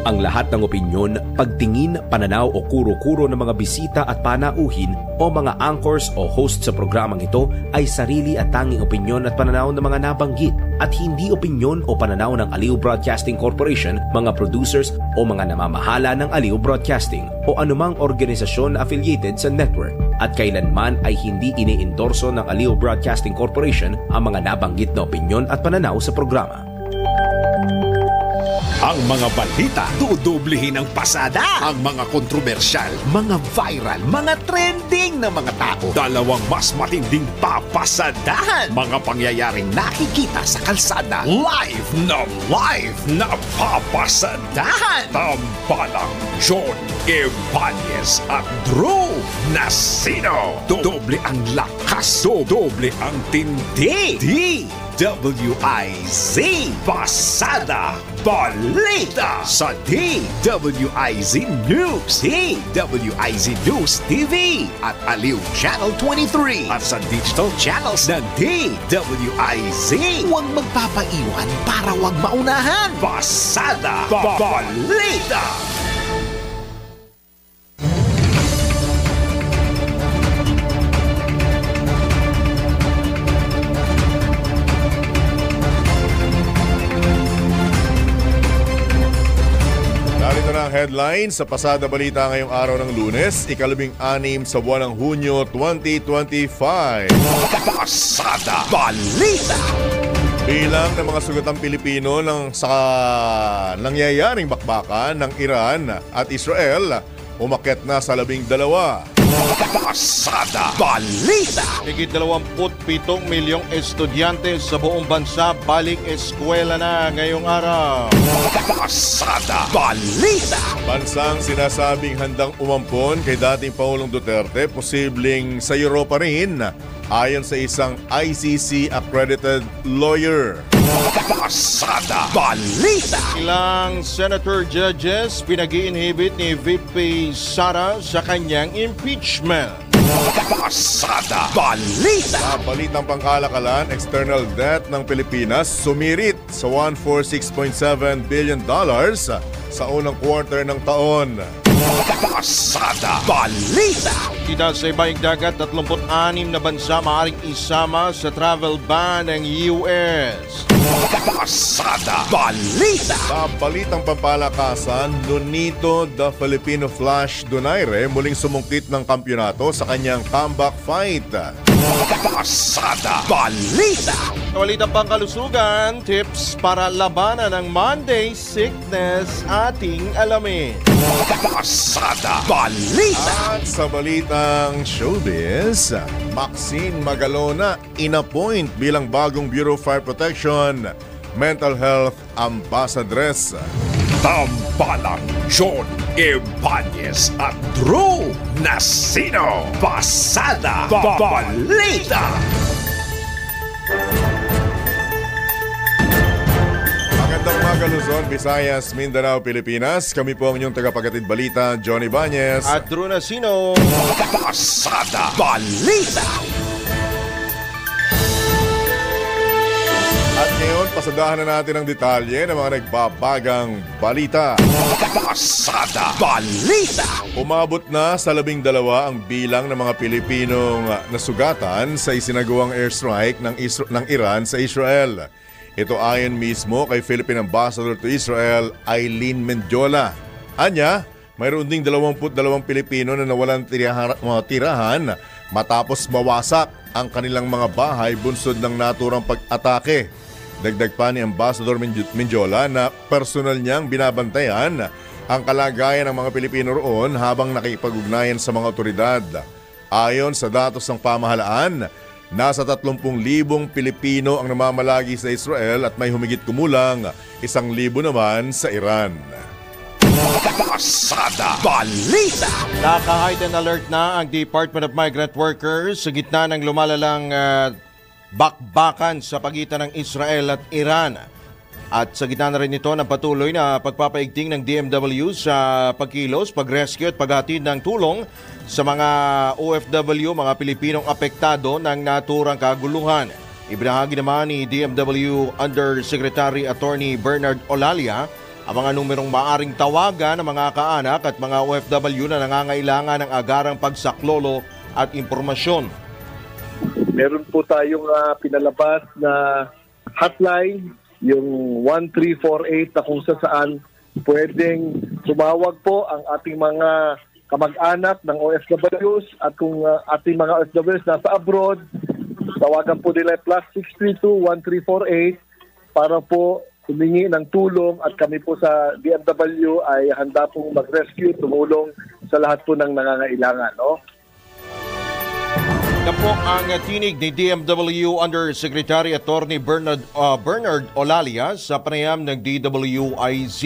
Ang lahat ng opinyon, pagtingin, pananaw o kuro-kuro ng mga bisita at panauhin o mga anchors o host sa programang ito ay sarili at tanging opinyon at pananaw ng mga nabanggit at hindi opinyon o pananaw ng Aliw Broadcasting Corporation, mga producers o mga namamahala ng Aliw Broadcasting o anumang organisasyon na affiliated sa network at kailanman ay hindi iniendorso ng Aliw Broadcasting Corporation ang mga nabanggit na opinyon at pananaw sa programa. Ang mga balita, dudublehin ang pasada. Ang mga kontrobersyal, mga viral, mga trending na mga tao. Dalawang mas matinding papasadahan. Mga pangyayaring nakikita sa kalsada. Live na papasadahan. Tampalang John Ibanez at Drew Nasino. Doble ang lakas, doble ang tindi. DWIZ Pasada Balita sa DWIZ News, DWIZ News TV at Aliw Channel 23 at sa digital channels ng DWIZ. Huwag magpapaiwan para huwag maunahan. Pasada Balita. Headline sa Pasada Balita ngayong araw ng Lunes, ika-16 sa buwan ng Hunyo 2025. Pasada Balita. Bilang ng mga sugatang Pilipino sa nangyayaring bakbakan ng Iran at Israel, umakyat na sa 12. Pasada Balita. Higit 27 milyong estudyante sa buong bansa balik eskwela na ngayong araw. Pasada Balita. Bansang sinasabing handang umampon kay dating Pangulong Duterte, posibleng sa Europa rin, ayon sa isang ICC-accredited lawyer. Pasada Balita. Ilang senator judges pinag-i-inhibit ni VP Sara sa kanyang impeachment. Pasada Balita. Sa balitang pangkalakalan, external debt ng Pilipinas sumirit sa $146.7 billion sa unang quarter ng taon. Pasada Balita. Kita sa ibaing dagat, 36 na bansa maaaring isama sa travel ban ng US. Pasada Balita. Sa balitang pampalakasan, Nonito the Filipino Flash Donaire muling sumungkit ng kampyonato sa kanyang comeback fight. Pasada Balita. Balitang pangkalusugan, tips para labanan ng Monday sickness ating alamin. Pasada Balita. At sa balitang showbiz, Maxine Magalona inappoint bilang bagong Bureau of Fire Protection Mental Health Ambassadress. Tampalang John Ibanez at Drew Nasino. Pasada Balita. Magandang umaga Luzon, Visayas, Mindanao, Pilipinas. Kami po ang inyong tagapaghatid balita, John Ibanez at Drew Nasino. Pasada Balita. At ngayon, pasadahan na natin ang detalye ng mga nagbabagang balita. Pasada Balita. Umabot na sa 12 ang bilang ng mga Pilipinong nasugatan sa isinagawang airstrike ng Iran sa Israel. Ito ayon mismo kay Philippine Ambassador to Israel, Eileen Mendiola. Anya, mayroon ding 22 Pilipino na nawalan tirahan matapos mawasak ang kanilang mga bahay bunsod ng naturang pag-atake. Dagdag pa ni Ambassador Mendiola na personal niyang binabantayan ang kalagayan ng mga Pilipino roon habang nakipag-ugnayan sa mga otoridad. Ayon sa datos ng pamahalaan, nasa 30,000 Pilipino ang namamalagi sa Israel at may humigit kumulang 1,000 naman sa Iran. Pasada Balita. Naka-heightened alert na ang Department of Migrant Workers sa gitna ng lumalalang bakbakan sa pagitan ng Israel at Iran. At sa gitna na rin ito ng patuloy na pagpapaigting ng DMW sa pagkilos, pag-rescue at paghatid ng tulong sa mga OFW, mga Pilipinong apektado ng naturang kaguluhan. Ibinahagi naman ni DMW Undersecretary Attorney Bernard Olalia ang mga numerong maaring tawagan ng mga kaanak at mga OFW na nangangailangan ng agarang pagsaklolo at impormasyon. Meron po tayong pinalabas na hotline, yung 1348 na kung saan pwedeng tumawag po ang ating mga kamag-anak ng OFWs at kung ating mga OFWs nasa abroad, tawagan po nila +632-1348 para po humingi ng tulong at kami po sa DMW ay handa pong mag-rescue, tumulong sa lahat po ng nangangailangan. No? Yan po ang tinig ni DMW Undersecretary Attorney Bernard Olalia sa panayam ng DWIZ.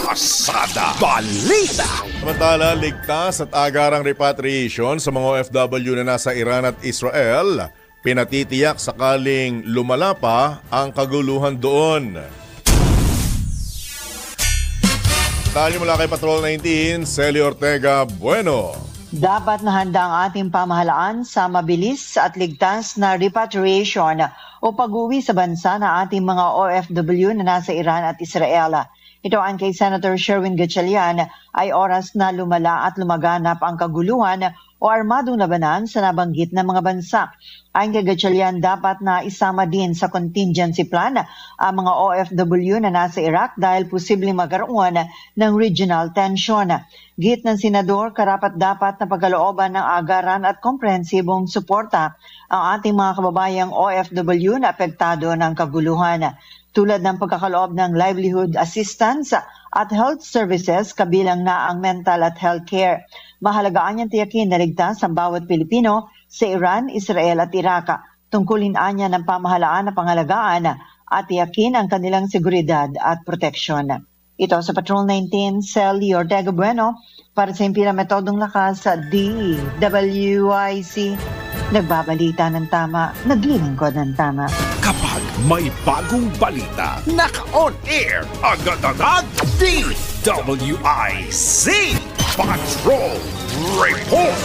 Pasada Balita. Samantala, ligtas at agarang repatriation sa mga OFW na nasa Iran at Israel, pinatitiyak sakaling lumala pa ang kaguluhan doon. Tali mula kay Patrol 19, Celi Ortega Bueno. Dapat na handa ang ating pamahalaan sa mabilis at ligtas na repatriation o pag-uwi sa bansa na ating mga OFW na nasa Iran at Israel. Ito ang kay Senator Sherwin Gatchalian ay oras na lumala at lumaganap ang kaguluhan o armadong labanan sa nabanggit na mga bansa. Ayon kay Gatchalian, dapat na isama din sa contingency plan ang mga OFW na nasa Iraq dahil posibleng magkaroon ng regional tension. Git ng Senador, karapat-dapat na pagkalooban ng agaran at komprehensibong suporta ang ating mga kababayang OFW na apektado ng kaguluhan, tulad ng pagkakaloob ng livelihood assistance at health services kabilang na ang mental at health care. Mahalagaan niyang tiyakin na ligtas ang bawat Pilipino sa Iran, Israel at Iraq. Tungkulin anya ng pamahalaan na pangalagaan at tiyakin ang kanilang seguridad at proteksyon. Ito sa Patrol 19, Celi Ortega Bueno para sa Impira Metodong Lakas sa DWIC. Nagbabalita ng tama, naglilingkod ng tama. Kapag may bagong balita, naka-on air, agad-agad, DWIZ Patrol Report.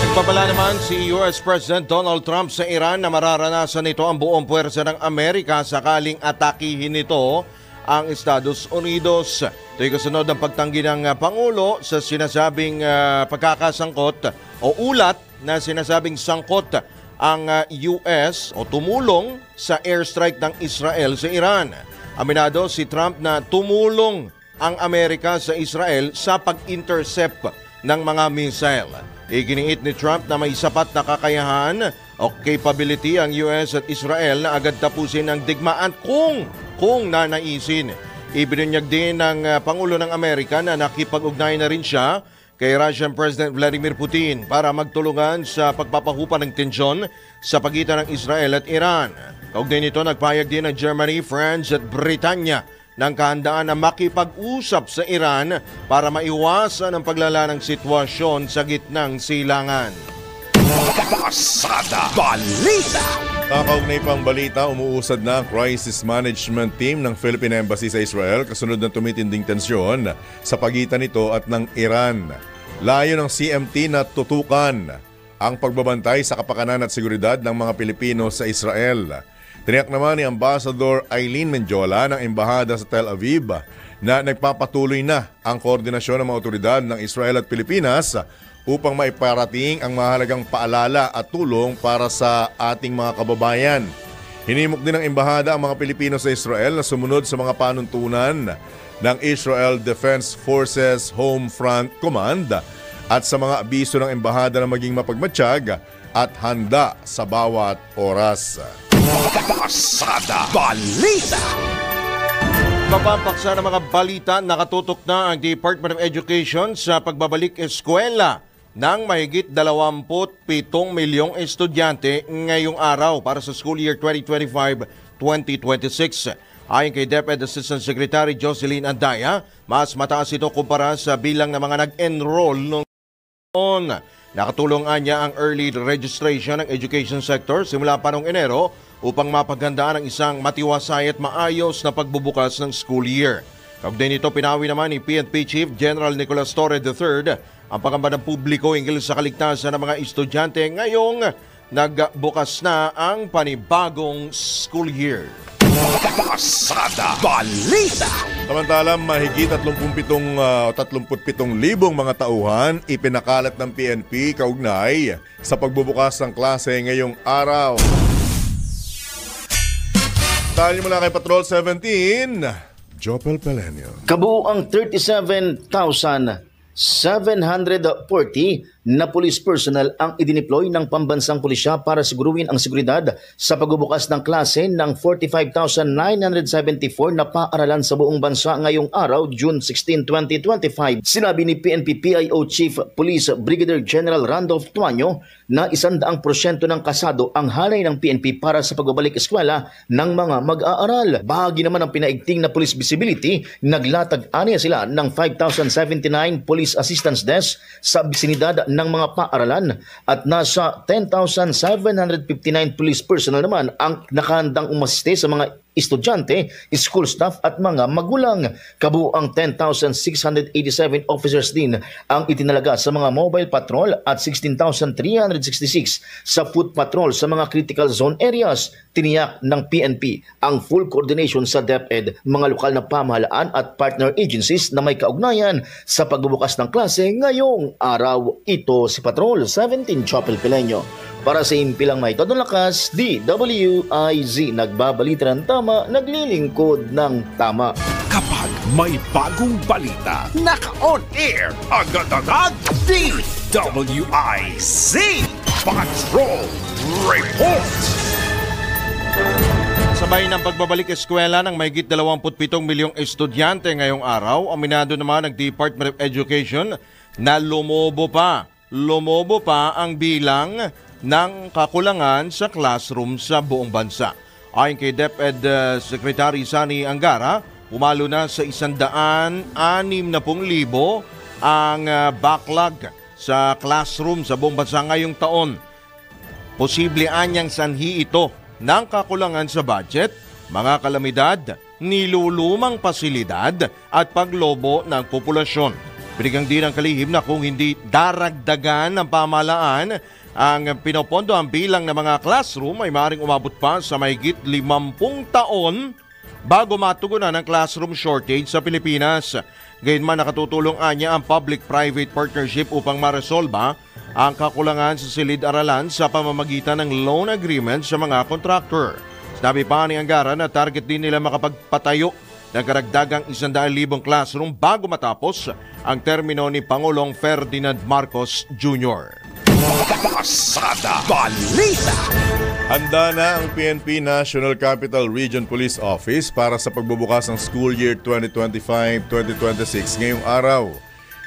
Nagpabala naman si US President Donald Trump sa Iran na mararanasan nito ang buong puwersa ng Amerika sakaling atakihin nito ang Estados Unidos. Ito'y kasunod ng pagtanggi ng Pangulo sa sinasabing pagkakasangkot o ulat na sinasabing sangkot ang US o tumulong sa airstrike ng Israel sa Iran. Aminado si Trump na tumulong ang Amerika sa Israel sa pag-intercept ng mga missile. Iginiit ni Trump na may sapat na kakayahan o capability ang US at Israel na agad tapusin ang digmaan kung nanaisin. Ibinunyag din ng Pangulo ng Amerika na nakipag-ugnay na rin siya kay Russian President Vladimir Putin para magtulungan sa pagpapahupa ng tensyon sa pagitan ng Israel at Iran. Kaugnay nito, nagpayag din ng Germany, France at Britanya ng kahandaan na makipag-usap sa Iran para maiwasan ang paglala ng sitwasyon sa gitnang silangan. Pasada Balita. Kakaugnay pang balita, umuusad na ang crisis management team ng Philippine Embassy sa Israel kasunod ng tumitinding tensyon sa pagitan nito at ng Iran. Layo ng CMT na tutukan ang pagbabantay sa kapakanan at seguridad ng mga Pilipino sa Israel. Tiniyak naman ni Ambassador Eileen Mendiola ng Embahada sa Tel Aviv na nagpapatuloy na ang koordinasyon ng mga otoridad ng Israel at Pilipinas upang maiparating ang mahalagang paalala at tulong para sa ating mga kababayan. Hinimok din ng Embahada ang mga Pilipino sa Israel na sumunod sa mga panuntunan ng Israel Defense Forces Home Front Command at sa mga abiso ng Embahada na maging mapagmatsyag at handa sa bawat oras. Pasada Balita. Mapapaksa ng mga balita, nakatutok na ang Department of Education sa pagbabalik eskwela ng mahigit 27 milyong estudyante ngayong araw para sa school year 2025-2026. Ayon kay DepEd Assistant Secretary Jocelyn Andaya, mas mataas ito kumpara sa bilang ng mga nag-enroll noong. Nakatulong niya ang early registration ng education sector simula pa noong Enero upang mapaghandaan ang isang matiwasay at maayos na pagbubukas ng school year. Kaugnay nito, pinawi naman ni PNP Chief General Nicolas Torre III ang pangamba ng publiko hinggil sa kaligtasan ng mga estudyante ngayong nagbukas na ang panibagong school year. Pasada Balita. Samantala, mahigit 37,000 mga tauhan ipinakalat ng PNP kaugnay sa pagbubukas ng klase ngayong araw. Dahil mula kay Patrol 17, Jopel Pelenio. Kabuuang 37,740 na police personnel ang idineploy ng pambansang pulisya para siguruhin ang seguridad sa pagbubukas ng klase ng 45,974 na paaralan sa buong bansa ngayong araw, June 16, 2025. Sinabi ni PNP PIO Chief Police Brigadier General Randolph Tuanyo na 100% ng kasado ang halay ng PNP para sa pagbabalik eskwela ng mga mag-aaral. Bahagi naman ng pinaigting na police visibility, naglatag-aniya sila ng 5,079 police assistance desk sa bisinidad ng mga paaralan at nasa 10,759 police personnel naman ang nakahandang umasiste sa mga estudyante, school staff at mga magulang. Kabuuang 10,687 officers din ang itinalaga sa mga mobile patrol at 16,366 sa foot patrol sa mga critical zone areas. Tiniyak ng PNP ang full coordination sa DepEd, mga lokal na pamahalaan at partner agencies na may kaugnayan sa pagbubukas ng klase ngayong araw. Ito si Patrol 17 Chopel Pileño. Para sa impilang may todong lakas, DWIZ, nagbabalita ng tama, naglilingkod ng tama. Kapag may bagong balita, naka-on air, agad-agad, DWIZ Patrol Report. Sabay ng pagbabalik eskwela ng mahigit 27 milyong estudyante ngayong araw, aminado naman ng Department of Education na lumobo pa ang bilang ng kakulangan sa classroom sa buong bansa. Ayon kay DepEd Secretary Sani Angara, pumalo na sa 160,000 ang backlog sa classroom sa buong bansa ngayong taon. Posible anyang sanhi ito ng kakulangan sa budget, mga kalamidad, nilulumang pasilidad at paglobo ng populasyon. Binigyang din ang kalihim na kung hindi daragdagan ng pamahalaan ang pinopondo ang bilang ng mga classroom ay maaaring umabot pa sa mahigit 50 taon bago matugunan ang classroom shortage sa Pilipinas. Gayunman nakatutulong anya ang public-private partnership upang maresolba ang kakulangan sa silid-aralan sa pamamagitan ng loan agreement sa mga contractor. Sinabi pa ni Angara na target din nila makapagpatayo ng karagdagang 100,000 classroom bago matapos ang termino ni Pangulong Ferdinand Marcos Jr. Pasada Balita. Handa na ang PNP National Capital Region Police Office para sa pagbubukas ng school year 2025-2026 ngayong araw.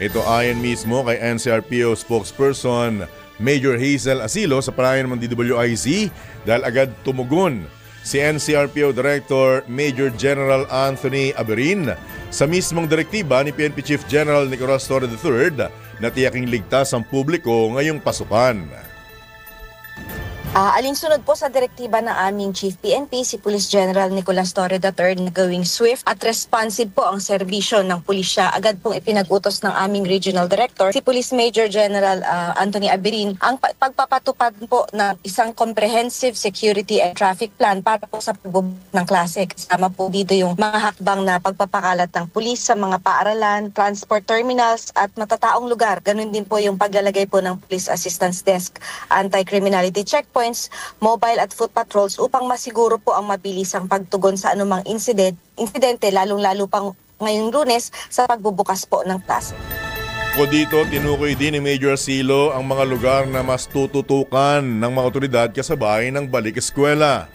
Ito ayon mismo kay NCRPO spokesperson Major Hazel Asilo sa panayan ng DWIZ dahil agad tumugon si NCRPO Director Major General Anthony Aberin sa mismong direktiba ni PNP Chief General Nicolas Torre III na tiyaking ligtas ang publiko ngayong pasukan. Alinsunod po sa direktiba ng aming Chief PNP, si Police General Nicolas Torre III na gawing swift at responsive po ang serbisyo ng pulisya. Agad pong ipinag-utos ng aming Regional Director, si Police Major General Anthony Aberin, ang pagpapatupad po ng isang comprehensive security and traffic plan para po sa pagbubukas ng klase. Kasama po dito yung mga hakbang na pagpapakalat ng pulis sa mga paaralan, transport terminals at matataong lugar. Ganun din po yung paglalagay po ng Police Assistance Desk, anti-criminality checkpoints, mobile at foot patrols upang masiguro po ang mabilisang pagtugon sa anumang insidente, lalong-lalo pang ngayong Lunes sa pagbubukas po ng klase. O dito, tinukoy din ni Major Asilo ang mga lugar na mas tututukan ng mga otoridad kasabay ng balik eskwela.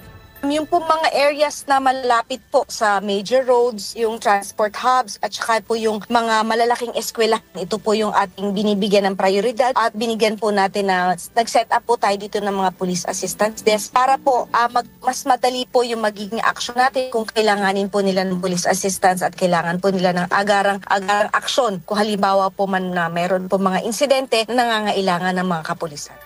Yung po mga areas na malapit po sa major roads, yung transport hubs at saka po yung mga malalaking eskwela, ito po yung ating binibigyan ng prioridad at binigyan po natin na nag-set up po tayo dito ng mga police assistance desk para po mas madali po yung magiging action natin kung kailanganin po nila ng police assistance at kailangan po nila ng agarang aksyon kung halimbawa po man na meron po mga insidente na nangangailangan ng mga kapulisan.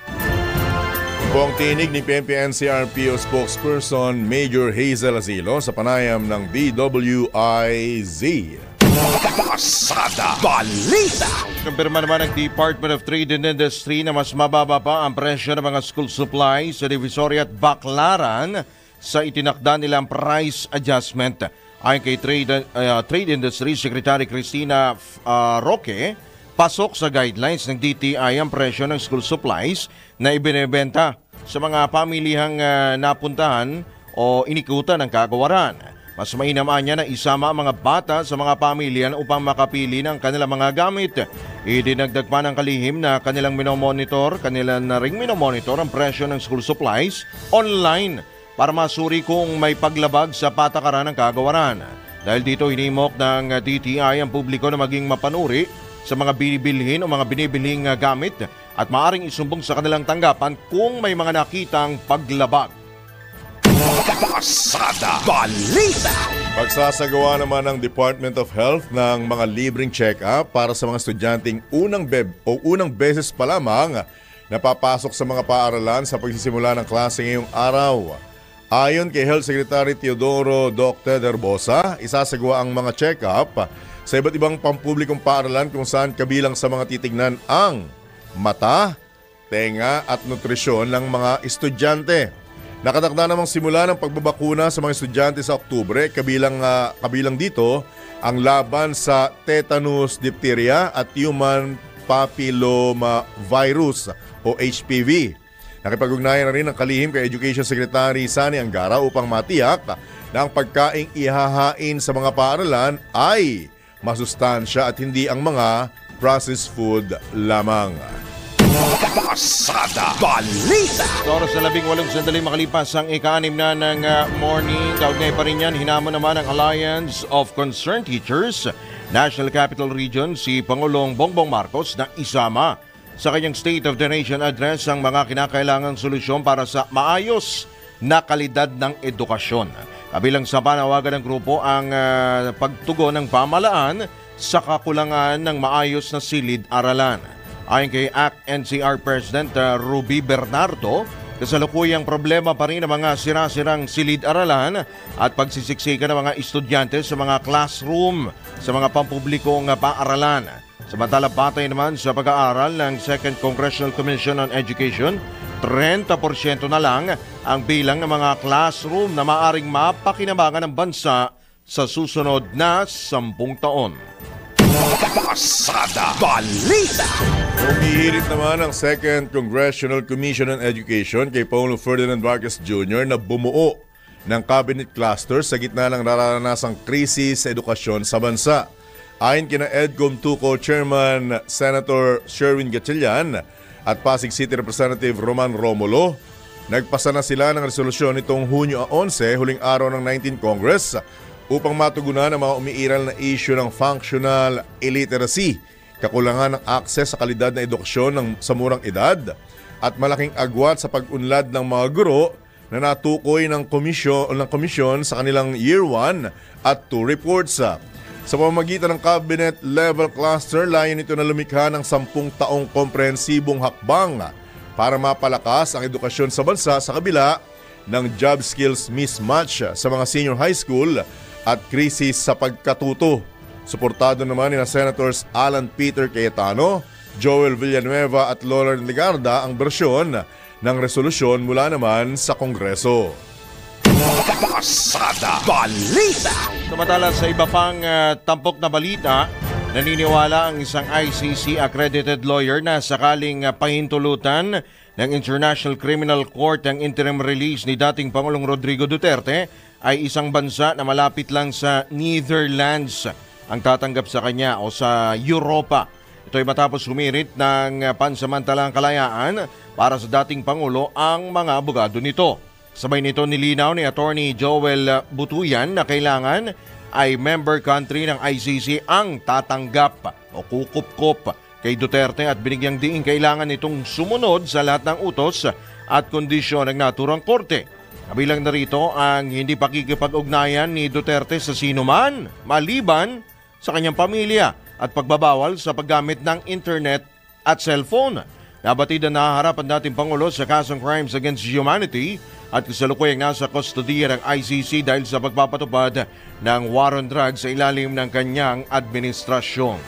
Po ang tinig ni PNP NCRPO spokesperson Major Hazel Asilo sa panayam ng DWIZ. Pasada Balita. Kumpirma naman ng Department of Trade and Industry na mas mababa pa ang presyo ng mga school supplies sa Divisoria at Baclaran sa itinakda nilang price adjustment. Ayon kay Trade Industry Secretary Cristina Roque, pasok sa guidelines ng DTI ang presyo ng school supplies na ibinebenta sa mga pamilihang napuntahan o inikutan ng kagawaran. Mas mainam niya na isama ang mga bata sa mga pamilya upang makapili ng kanilang mga gamit. Idinagdag pa ng kalihim na kanilang na ring minomonitor ang presyo ng school supplies online para masuri kung may paglabag sa patakaran ng kagawaran. Dahil dito hinimok ng DTI ang publiko na maging mapanuri sa mga binibilhin o mga binibiling gamit at maaring isumbong sa kanilang tanggapan kung may mga nakitang paglabag. Pasada Balita. Pagsasagawa naman ng Department of Health ng mga libreng check-up para sa mga estudyanteng unang beses pa lamang napapasok sa mga paaralan sa pagsisimula ng klase ngayong araw. Ayon kay Health Secretary Teodoro Dr. Herbosa, isasagawa ang mga check-up sa iba't ibang pampublikong paaralan kung saan kabilang sa mga titignan ang mata, tenga at nutrisyon ng mga estudyante. Nakatakda namang simula ng pagbabakuna sa mga estudyante sa Oktubre, kabilang dito ang laban sa tetanus, diphtheria at human papillomavirus o HPV. Nakipag-ugnayan na rin ang kalihim kay Education Secretary Sani Angara upang matiyak na ang pagkaing ihahain sa mga paaralan ay masustansya at hindi ang mga processed food lamang. Pasada Balita. Oras na 18 sandali makalipas ang ika-6 na ng morning. Kaugnay pa rin yan, hinamon naman ang Alliance of Concerned Teachers National Capital Region si Pangulong Bongbong Marcos na isama sa kanyang State of the Nation Address ang mga kinakailangang solusyon para sa maayos na kalidad ng edukasyon. Kabilang sa panawagan ng grupo ang pagtugon ng pamahalaan sa kakulangan ng maayos na silid-aralan. Ayon kay ACT-NCR President Ruby Bernardo, kasalukuyang problema pa rin ang mga sira-sirang silid-aralan at pagsisiksikan ng mga estudyante sa mga classroom sa mga pampublikong paaralan. Samantala batay naman sa pag-aaral ng Second Congressional Commission on Education, 30% na lang ang bilang ng mga classroom na maaring mapakinabangan ng bansa sa susunod na 10 taon. Pasada Balita. Humihirit naman ang Second Congressional Commission on Education kay Paulo Ferdinand Marcos Jr. na bumuo ng cabinet cluster sa gitna ng nararanasang krisis sa edukasyon sa bansa. Ayon kina EDCOM 2 Co-Chairman Senator Sherwin Gatchalian at Pasig City Representative Roman Romulo, nagpasa na sila ng resolusyon nitong Hunyo 11, huling araw ng 19th Congress, upang matugunan ang mga umiiral na issue ng functional illiteracy, kakulangan ng akses sa kalidad na edukasyon sa murang edad, at malaking agwat sa pag-unlad ng mga guro na natukoy ng komisyon sa kanilang Year 1 at 2 reports. Sa pamamagitan ng cabinet-level cluster, layon nito na lumikha ng 10 taong komprehensibong hakbang para mapalakas ang edukasyon sa bansa sa kabila ng job skills mismatch sa mga senior high school at krisis sa pagkatuto. Suportado naman ni Senators Alan Peter Cayetano, Joel Villanueva at Loren Legarda ang bersyon ng resolusyon mula naman sa Kongreso. Pasada Balita. Samantala sa iba pang tampok na balita, naniniwala ang isang ICC accredited lawyer na sakaling pahintulutan ng International Criminal Court ang interim release ni dating Pangulong Rodrigo Duterte ay isang bansa na malapit lang sa Netherlands ang tatanggap sa kanya o sa Europa. Ito ay matapos humirit ng pansamantalang kalayaan para sa dating Pangulo ang mga abogado nito. Sabay nito nilinaw ni Attorney Joel Butuyan na kailangan ay member country ng ICC ang tatanggap o kukup-kup kay Duterte at binigyang diin kailangan itong sumunod sa lahat ng utos at kondisyon ng naturang korte. Kabilang na rito ang hindi pakikipag-ugnayan ni Duterte sa sinuman maliban sa kanyang pamilya at pagbabawal sa paggamit ng internet at cellphone. Nabatid na nahaharap ang dating Pangulo sa kasong crimes against humanity at kasalukuyang nasa kustodiya ng ICC dahil sa pagpapatupad ng war on drugs sa ilalim ng kanyang administrasyon.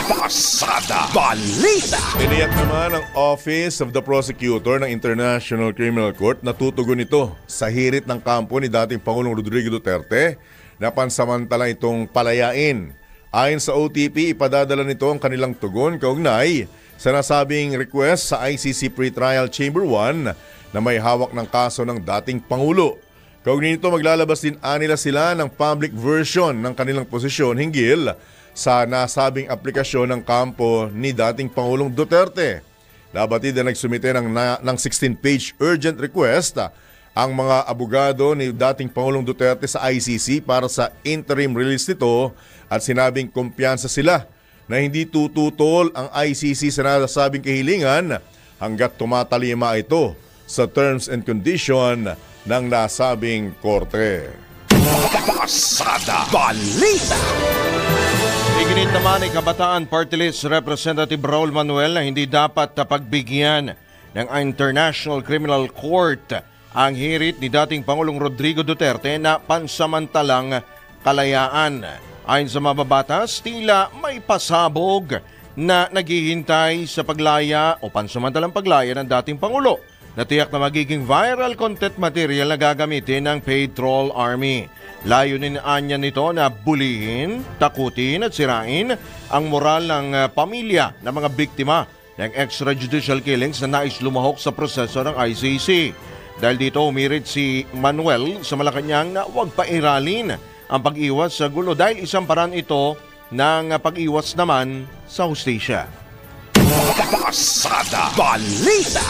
Pasada Balita. Tiniyak naman ang Office of the Prosecutor ng International Criminal Court na tutugon ito sa hirit ng kampo ni dating Pangulong Rodrigo Duterte na pansamantala itong palayain. Ayon sa OTP, ipadadala nito ang kanilang tugon kaugnay sa nasabing request sa ICC Pre-Trial Chamber 1 na may hawak ng kaso ng dating Pangulo. Kaugnay nito, maglalabas din anila sila ng public version ng kanilang posisyon hinggil sa nasabing aplikasyon ng kampo ni dating Pangulong Duterte. Labatid na nagsumite ng 16-page urgent request ang mga abogado ni dating Pangulong Duterte sa ICC para sa interim release nito at sinabing kumpiyansa sila na hindi tututol ang ICC sa nasabing kahilingan hanggat tumatalima ito sa terms and condition ng nasabing korte. Pasada Balita. Iginit naman ay Kabataan Party List Representative Raul Manuel na hindi dapat pagbigyan ng International Criminal Court ang hirit ni dating Pangulong Rodrigo Duterte na pansamantalang kalayaan. Ayon sa mababatas, tila may pasabog na naghihintay sa paglaya o pansamantalang paglaya ng dating Pangulo na tiyak na magiging viral content material na gagamitin ng paid troll army. Layunin anya nito na bulihin, takutin at sirain ang moral ng pamilya ng mga biktima ng extrajudicial killings na nais lumahok sa proseso ng ICC. Dahil dito umirit si Manuel sa Malacanang na huwag pairalin ang pag-iwas sa gulo dahil isang paraan ito ng pag-iwas naman sa hustisya. Pasada Balita.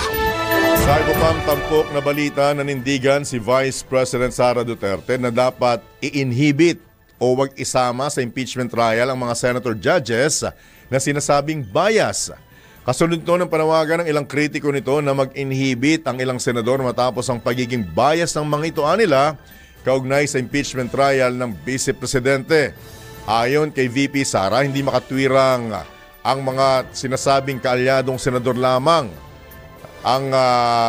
Sa iba pang tampok na balita, nanindigan si Vice President Sara Duterte na dapat i-inhibit o wag isama sa impeachment trial ang mga senator judges na sinasabing bias. Kasunod nito ng panawagan ng ilang kritiko nito na mag-inhibit ang ilang senador matapos ang pagiging bias ng mga ito nila kaugnay sa impeachment trial ng Vice Presidente. Ayon kay VP Sara, hindi makatwirang ang mga sinasabing kaalyadong senador lamang ang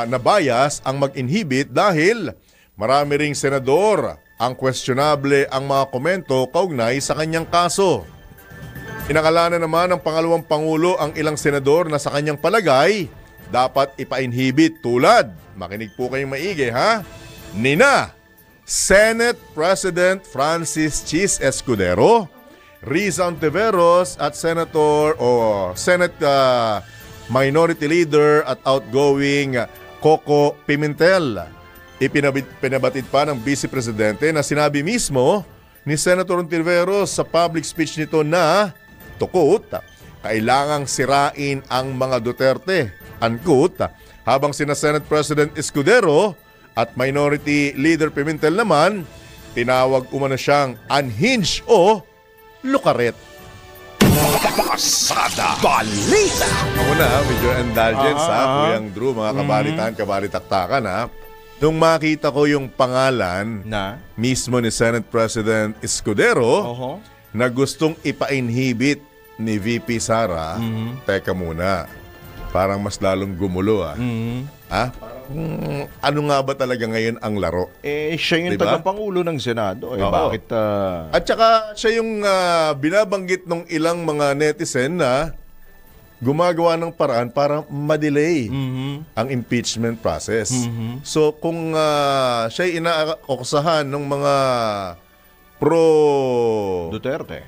nabayas ang mag-inhibit dahil marami ring senador ang questionable ang mga komento kaugnay sa kanyang kaso. Pinangalanan naman ng pangalawang pangulo ang ilang senador na sa kanyang palagay dapat ipa-inhibit tulad, makinig po kayong maigi ha, nina Senate President Francis Chis Escudero, Riza Ontiveros at Senate Minority Leader at outgoing Coco Pimentel. Pinabatid pa ng Vice Presidente na sinabi mismo ni Senator Ontiveros sa public speech nito na, to quote, kailangang sirain ang mga Duterte, unquote, habang sina Senate President Escudero at Minority Leader Pimentel naman, tinawag umano siyang unhinged o lukaret. Pasada Balita. Ako na, with your indulgence Kuyang Drew, mga kabalitan, kabalitaktakan ha. Nung makita ko yung pangalan Na? mismo ni Senate President Escudero na gustong ipa-inhibit ni VP Sara, teka muna, parang mas lalong gumulo ano nga ba talaga ngayon ang laro? Siya yung diba? tagapangulo ng Senado. Oo. Bakit? At saka siya yung binabanggit ng ilang mga netizen na gumagawa ng paraan para ma-delay ang impeachment process. So kung siya inaakusahan ng mga pro-Duterte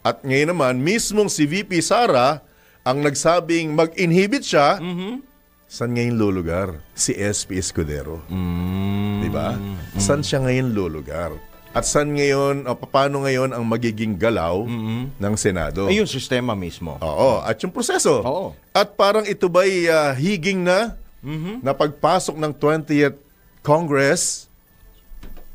at ngayon naman mismong si VP Sara ang nagsabing mag-inhibit siya, saan ngayon lulugar? Si SP Escudero. Diba? Saan siya ngayon lulugar? At saan ngayon, paano ngayon ang magiging galaw ng Senado? Ay, yung sistema mismo. Oo, at yung proseso. Oo. At parang ito ba'y higing na na pagpasok ng 20th Congress,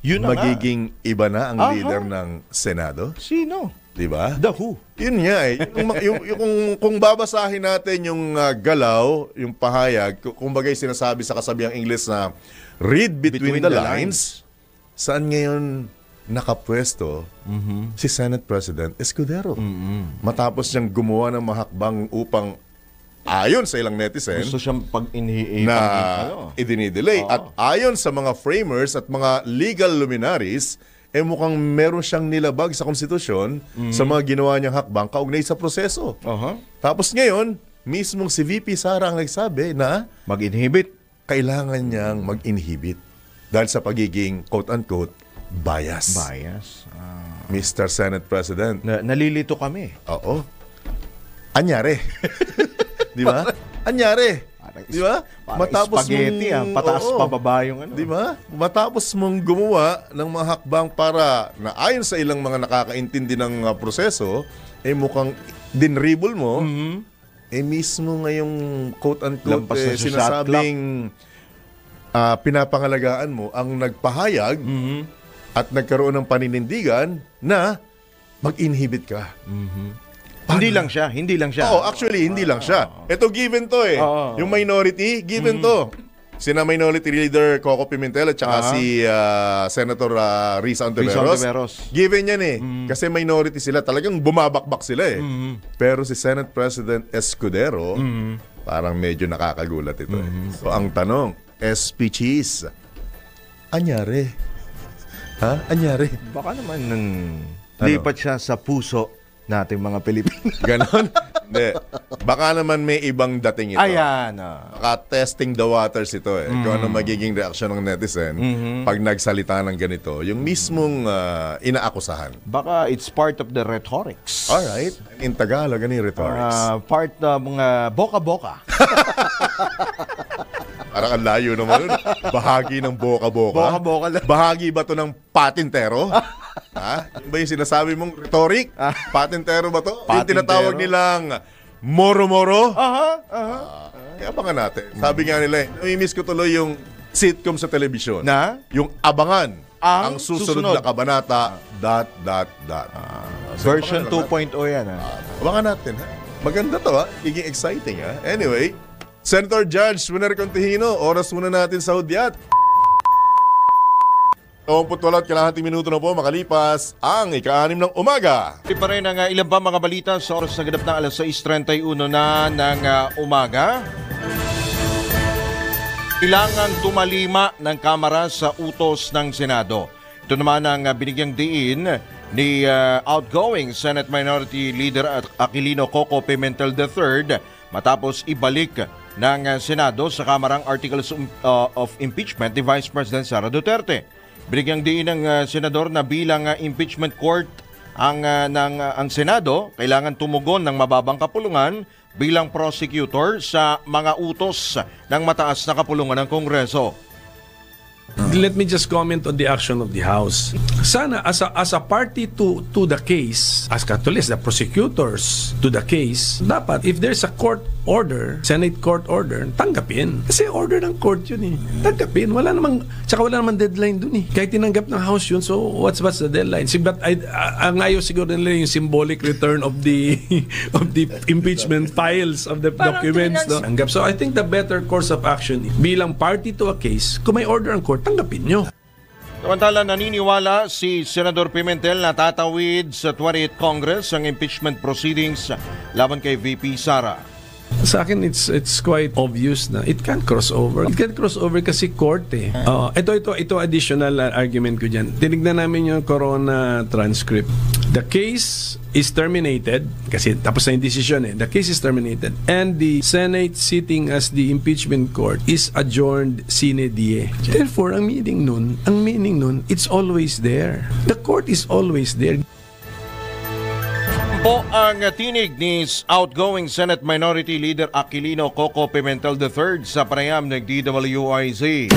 Yun na magiging iba na ang leader ng Senado? Sino? Diba? The Who. Yun nga eh. Kung babasahin natin yung galaw, yung pahayag, kung bagay sinasabi sa kasabihang English na read between the lines, saan ngayon nakapwesto si Senate President Escudero? Matapos niyang gumawa ng mahakbang upang, ayon sa ilang netizen, Gusto siyang na idinidelay. At ayon sa mga framers at mga legal luminaries, mukhang meron siyang nilabag sa konstitusyon sa mga ginawa niyang hakbang kaugnay sa proseso. Tapos ngayon, mismong si VP Sara ang nagsabi na mag-inhibit. kailangan niyang mag-inhibit dahil sa pagiging quote-unquote bias. Bias. Mr. Senate President. Nalilito kami. Oo. Anyari. Di ba? Anyari. Di ba? Matapos spaghetti, pataas pababa yung ano. Di ba? Matapos mong gumawa ng mga hakbang para na ayon sa ilang mga nakakaintindi ng proseso, mukhang dinribble mo, mismo ngayong quote-unquote sinasabing pinapangalagaan mo ang nagpahayag at nagkaroon ng paninindigan na mag-inhibit ka. Hindi lang siya. Oo, actually, hindi lang siya. Ito given to Yung minority, given to. Sina Minority Leader Coco Pimentel at saka si Senator Risa Ontiveros. Given yan Kasi minority sila. Talagang bumabakbak sila Pero si Senate President Escudero, parang medyo nakakagulat ito So ang tanong, SP Cheese, anyari? Ha? Anyari? Baka naman lipat siya sa puso nating mga Pilipino. Ganon? Hindi. Baka naman may ibang dating ito. Ayan. Baka testing the waters ito Kung ano magiging reaksyon ng netizen pag nagsalita ng ganito. Yung mismong inaakusahan. Baka it's part of the rhetorics. Alright. In Tagalog, ano yung rhetorics? Part ng mga boka-boka. Parang ang layo naman nun. Bahagi ng boka-boka. Boka-boka lang. Bahagi ba to ng patintero? Ha? Yung ba yung sinasabi mong rhetoric? Patintero ba to? Yung tinatawag nilang moro-moro? Kaya abangan natin. Sabi nga nila, namimiss ko tuloy yung sitcom sa telebisyon. Na? Yung abangan. Ang susunod susunod na kabanata, ... Version 2.0 yan. Abangan natin. Maganda to Higing exciting Anyway, Senator Judge Winer Contihino, oras muna natin sa hudyat. 28 kalahating minuto na po makalipas ang ika-6 ng umaga. Ito pa rin ang ilan pa mga balita sa oras na ganap ng alas 6:31 na ng umaga. Kailangan tumalima ng Kamara sa utos ng Senado. Ito naman ang binigyang diin ni outgoing Senate Minority Leader Aquilino Coco Pimentel III matapos ibalik ng Senado sa Kamarang Articles of Impeachment ni Vice President Sara Duterte. Binigyang diin ng senador na bilang impeachment court ang Senado, kailangan tumugon ng mababang kapulungan bilang prosecutor sa mga utos ng mataas na kapulungan ng Kongreso. Let me just comment on the action of the House. Sana as a party to the case, as Catholics, the prosecutors to the case, dapat if there's a court order, Senate court order, tanggapin. Kasi order ng court yun Tanggapin. Wala namang deadline dun Kahit tinanggap ng House yun, so what's the deadline? But ang ayaw siguro nila yung symbolic return of the impeachment files of the documents. No? So I think the better course of action, bilang party to a case, kung may order ang court, tanggapin nyo. Samantala, naniniwala si Senador Pimentel na tatawid sa 28th Congress ang impeachment proceedings laban kay VP Sara. Sa akin, it's quite obvious na it can't cross over. It can't cross over kasi court Ito additional argument ko dyan. Tinignan namin yung Corona transcript. The case is terminated kasi tapos na yung decision The case is terminated and the Senate sitting as the impeachment court is adjourned sine die. Therefore, ang meaning nun, it's always there. The court is always there. Po ang tinig ni outgoing Senate Minority Leader Aquilino Coco Pimentel III sa panayam ng DWIZ.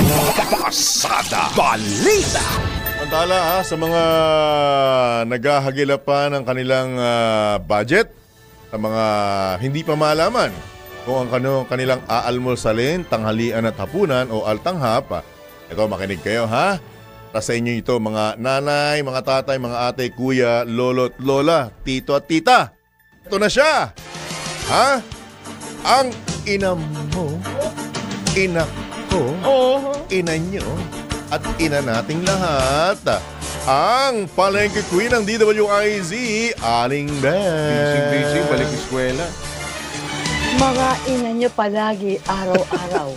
Pasada Balita. Samantala sa mga naghahagila pa ng kanilang budget, sa mga hindi pa malaman kung ang kanilang aalmusalin, tanghalian at hapunan o altanghap, ito makinig kayo Para sa inyo ito mga nanay, mga tatay, mga ate, kuya, lolo at lola, tito at tita. Ito na siya. Ang ina mo, ina ko, ina nyo, at ina nating lahat. Ang palengke queen ng DWIZ, Aling Beth. Busy, balik eskwela. Mga ina nyo palagi, araw-araw.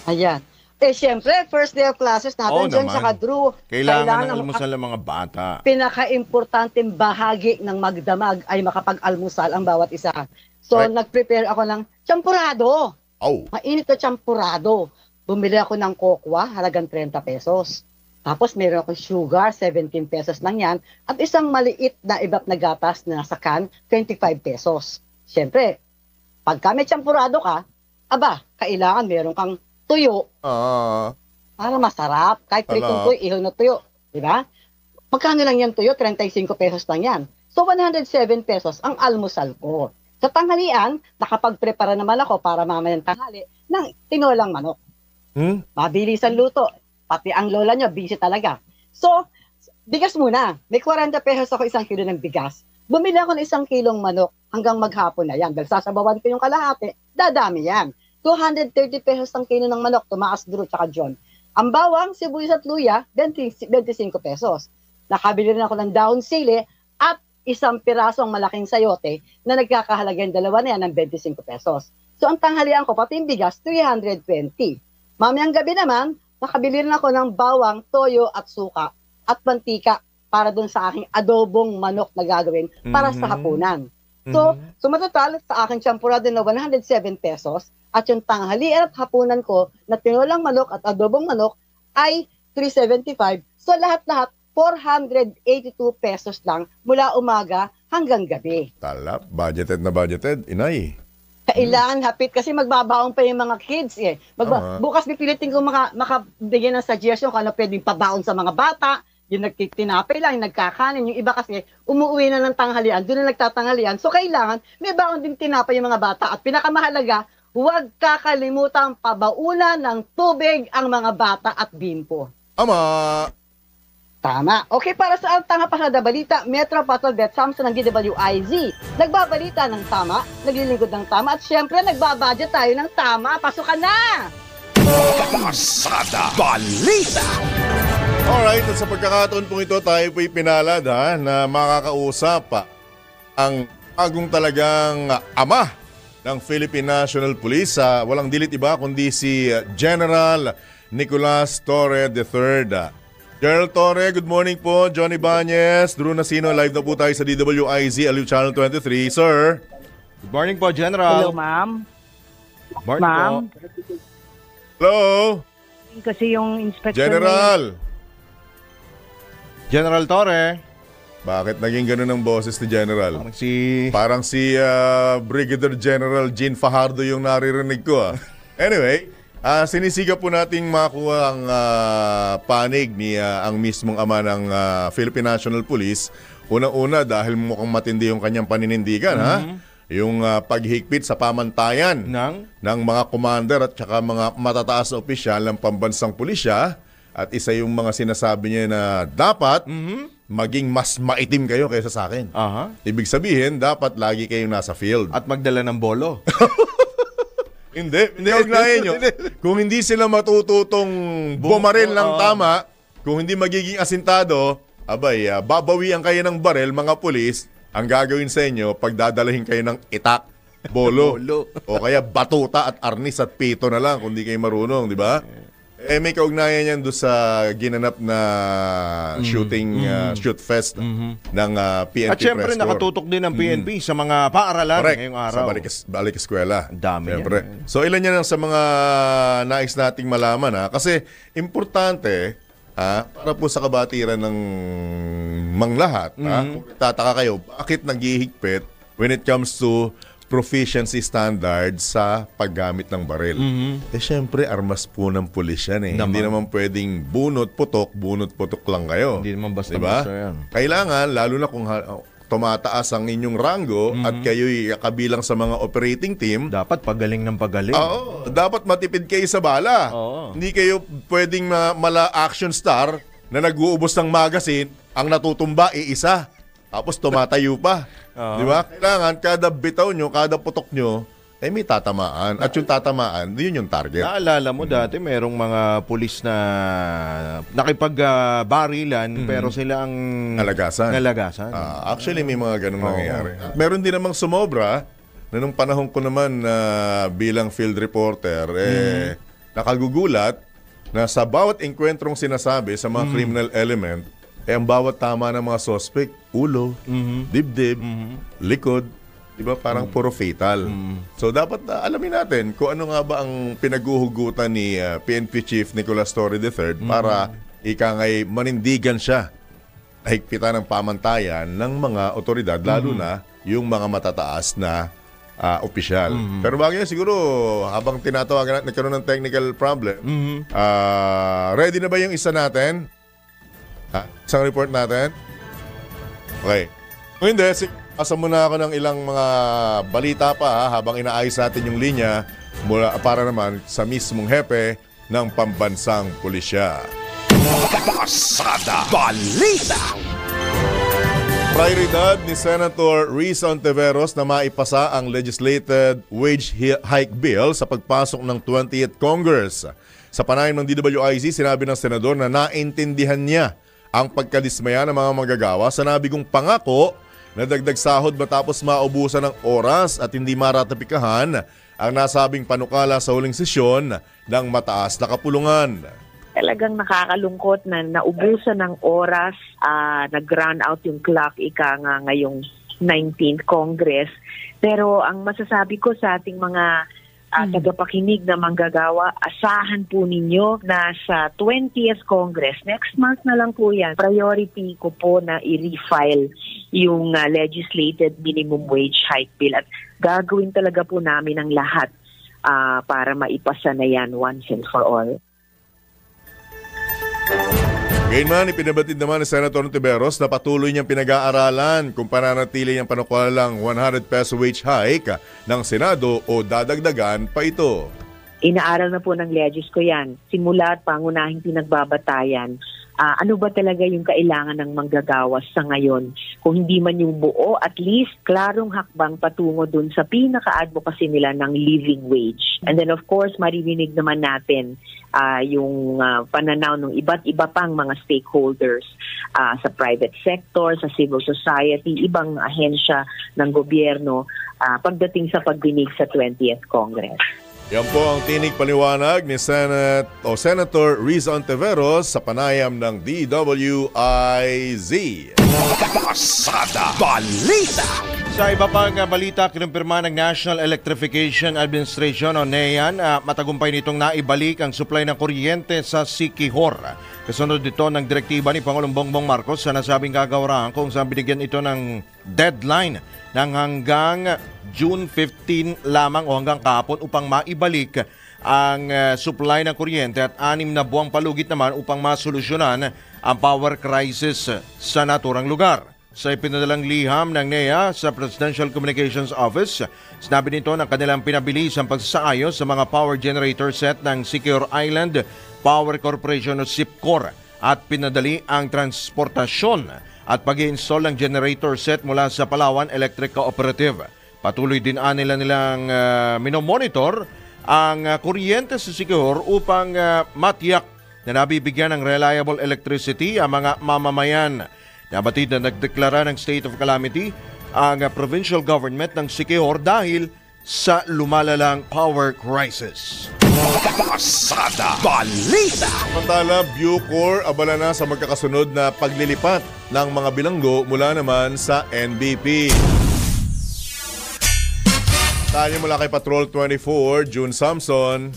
Ayan. Siyempre, first day of classes natin dyan sa Kadru. Kailangan ng almusal ng mga bata. Pinaka-importanting bahagi ng magdamag ay makapag-almusal ang bawat isa. So, nag-prepare ako ng champurado. Mainit na champurado. Bumili ako ng kokwa, halagang 30 pesos. Tapos meron akong sugar, 17 pesos lang yan. At isang maliit na ibap na gatas na nasa can, 25 pesos. Siyempre, pagka may champurado ka, kailangan meron kang tuyo para masarap. Kahit pritong tuyo, ihaw na tuyo. Diba? Magkano lang yan tuyo? 35 pesos lang yan. So, 107 pesos ang almusal ko. Sa tanghalian, nakapagprepara naman ako para mamayang tanghali ng tinolang manok. Mabilisan luto. Pati ang lola nyo, busy talaga. So, bigas muna. May 40 pesos ako 1 kilo ng bigas. Bumili ako ng 1 kilong manok hanggang maghapon na yan. Dahil sasabawan ko yung kalahati, dadami yan. 230 pesos ang kilo ng manok, tumaas Drew tsaka John. Ang bawang, sibuyas at luya, 25 pesos. Nakabili rin ako ng daon sili at 1 pirasong malaking sayote na nagkakahalaga yung dalawa na yan ng 25 pesos. So, ang tanghalian ko, pati yung bigas, 320. Mamayang gabi naman, nakabili rin ako ng bawang, toyo at suka at mantika para dun sa aking adobong manok na gagawin para sa hapunan. So matotal sa aking champurado na 107 pesos at yung tanghalian at hapunan ko na tinolang manok at adobong manok ay 375. So lahat-lahat 482 pesos lang mula umaga hanggang gabi. Talap, budgeted na budgeted, inay. Kailangan hapit kasi magbabaong pa yung mga kids eh. Bukas pipilitin ko makabigyan ng suggestion kung ano pwedeng pabaon sa mga bata. Yung nagtitinapay lang, yung nagkakanin. Yung iba kasi umuwi na ng tanghalian, doon na nagtatanghalian. So kailangan may baon din tinapay yung mga bata. At pinakamahalaga, huwag kakalimutan pabaunan ng tubig ang mga bata at bimpo. Tama. Okay, para sa Tanga Pasada Balita, Metro Patrol Bet Samson ng DWIZ. Nagbabalita ng tama, naglilingkod ng tama, at syempre nagbabudget tayo ng tama. Pasukan na! Pasada Balita. Alright, at sa pagkakataon pong ito, tayo po'y pinalad na makakausap ang bagong talagang ama ng Philippine National Police. Walang dilit iba kundi si General Nicolas Torre III. General Torre, good morning po. Johnny Bañez, Drew Nasino, live na po tayo sa DWIZ, Aliw Channel 23. Sir. Good morning po, General. Hello, ma'am. Morning ma'am. po. Hello. Kasi yung inspector General. General Torre. Bakit naging ganun ang boses ni General? Parang si Brigadier General Jean Fajardo yung naririnig ko. Anyway, sinisiga po nating makuha ang panig ni ang mismong ama ng Philippine National Police. Unang-una dahil mukhang matindi yung kanyang paninindigan, yung paghigpit sa pamantayan ng mga commander at saka mga matataas na opisyal ng pambansang pulisya. At isa yung mga sinasabi niya na dapat maging mas maitim kayo kaysa sa akin. Ibig sabihin, dapat lagi kayong nasa field. At magdala ng bolo. Hindi ugnayan nyo. Kung hindi sila matututong bumaril ng tama, kung hindi magiging asintado, babawian kayo ng baril, mga pulis. Ang gagawin sa inyo, pagdadalahin kayo ng itak, bolo, o kaya batuta at arnis at pito na lang kung di kayo marunong, di ba? May kaugnayan yan doon sa ginanap na shoot fest ng PNP. At syempre nakatutok din ang PNP sa mga paaralan ngayong araw. Sa balik eskwela. Dami yan. So ilan yan sa mga nais nating malaman. Kasi importante para po sa kabatiran ng manglahat. Kung tataka kayo, bakit naghihigpit when it comes to proficiency standard sa paggamit ng baril. Syempre, armas po ng pulis yan . Hindi naman pwedeng bunot-putok lang kayo. Hindi naman basta-basta yan. Kailangan, lalo na kung tumataas ang inyong rango at kayo'y kabilang sa mga operating team, dapat pagaling ng pagaling. Dapat matipid kayo sa bala. Hindi kayo pwedeng mala action star na nag-uubos ng magazine, ang natutumba iisa. Tapos tumatayo pa. Di ba? Kailangan kada bitaw nyo, kada putok nyo, may tatamaan. At yung tatamaan, yun yung target. Naalala mo dati, merong mga pulis na nakipag-barilan, pero sila ang nalagasan. Actually, may mga ganung nangyayari. Meron din namang sumobra na nung panahon ko naman bilang field reporter, nakagugulat na sa bawat engkwentrong sinasabi sa mga criminal element, ang bawat tama ng mga suspect, ulo, dibdib, likod, di ba? Parang puro fatal. So dapat alamin natin kung ano nga ba ang pinaguhugutan ni PNP Chief Nicolas Torre III para ika nga'y manindigan siya. Higpitan ng pamantayan ng mga otoridad, lalo na yung mga matataas na opisyal. Pero bago yan, siguro, habang tinatawagan natin, nagkaroon ng technical problem, ready na ba yung isa natin? Isang report natin? Okay. Kung hindi, asa muna ako ng ilang mga balita pa habang inaayos natin yung linya mula para naman sa mismong hepe ng pambansang pulisya. Pasada Balita. Prioridad ni Senator Risa Ontiveros na maipasa ang legislated wage hike bill sa pagpasok ng 20th Congress. Sa panayam ng DWIZ, sinabi ng senador na naintindihan niya ang pagkadismaya ng mga manggagawa sa nabigong pangako na dagdag sahod matapos maubusan ng oras at hindi maratapikahan ang nasabing panukala sa huling sesyon ng mataas na kapulungan. Talagang nakakalungkot na naubusan ng oras, nag-run out yung clock ngayong 19th Congress. Pero ang masasabi ko sa ating mga tagapakinig na manggagawa, asahan po ninyo na sa 20th Congress, next month na lang po yan, priority ko po na i-refile yung legislated minimum wage hike bill. At gagawin talaga po namin ang lahat para maipasa na yan once and for all. Gayunman, ipinabatid naman ni Senator Ontiveros na patuloy niyang pinag-aaralan kung pananatili niyang panukalang 100 peso wage hike ng Senado o dadagdagan pa ito. Inaaral na po ng legis ko yan. Simula at pangunahing pinagbabatayan. Ano ba talaga yung kailangan ng manggagawa sa ngayon? Kung hindi man yung buo, at least klarong hakbang patungo dun sa pinaka-advocacy nila ng living wage. And then of course, maririnig naman natin yung pananaw ng iba't iba pang mga stakeholders sa private sector, sa civil society, ibang ahensya ng gobyerno pagdating sa pagdinig sa 20th Congress. Yan po ang tinig paliwanag ni Senator Risa Ontiveros sa panayam ng DWIZ. Pasada Balita. Sa iba pang balita, kinumpirma ng National Electrification Administration o NEAN, matagumpay nitong naibalik ang supply ng kuryente sa Siquijor. Kasunod dito ng direktiba ni Pangulong Bongbong Marcos sa nasabing kagawaran kung saan binigyan ito ng deadline ng hanggang June 15 lamang o hanggang kahapon upang maibalik ang supply ng kuryente at 6 na buwang palugit naman upang masolusyonan ang power crisis sa naturang lugar. Sa ipinadalang liham ng NEA sa Presidential Communications Office, sinabi nito na kanilang pinabilis ang pagsasaayos sa mga power generator set ng Siquijor Island Power Corporation o SIPCOR at pinadali ang transportasyon at pag-i-install ng generator set mula sa Palawan Electric Cooperative. Patuloy din nilang minomonitor ang kuryente sa Siquijor upang matiyak na nabibigyan ng reliable electricity ang mga mamamayan. Nabatid na nagdeklara ng state of calamity ang provincial government ng Siquijor dahil sa lumalalang power crisis. Pasada Balita. Samantala, Bucor abala na sa magkakasunod na paglilipat ng mga bilanggo mula naman sa NBP. Tayo mula kay Patrol 24, June Samson.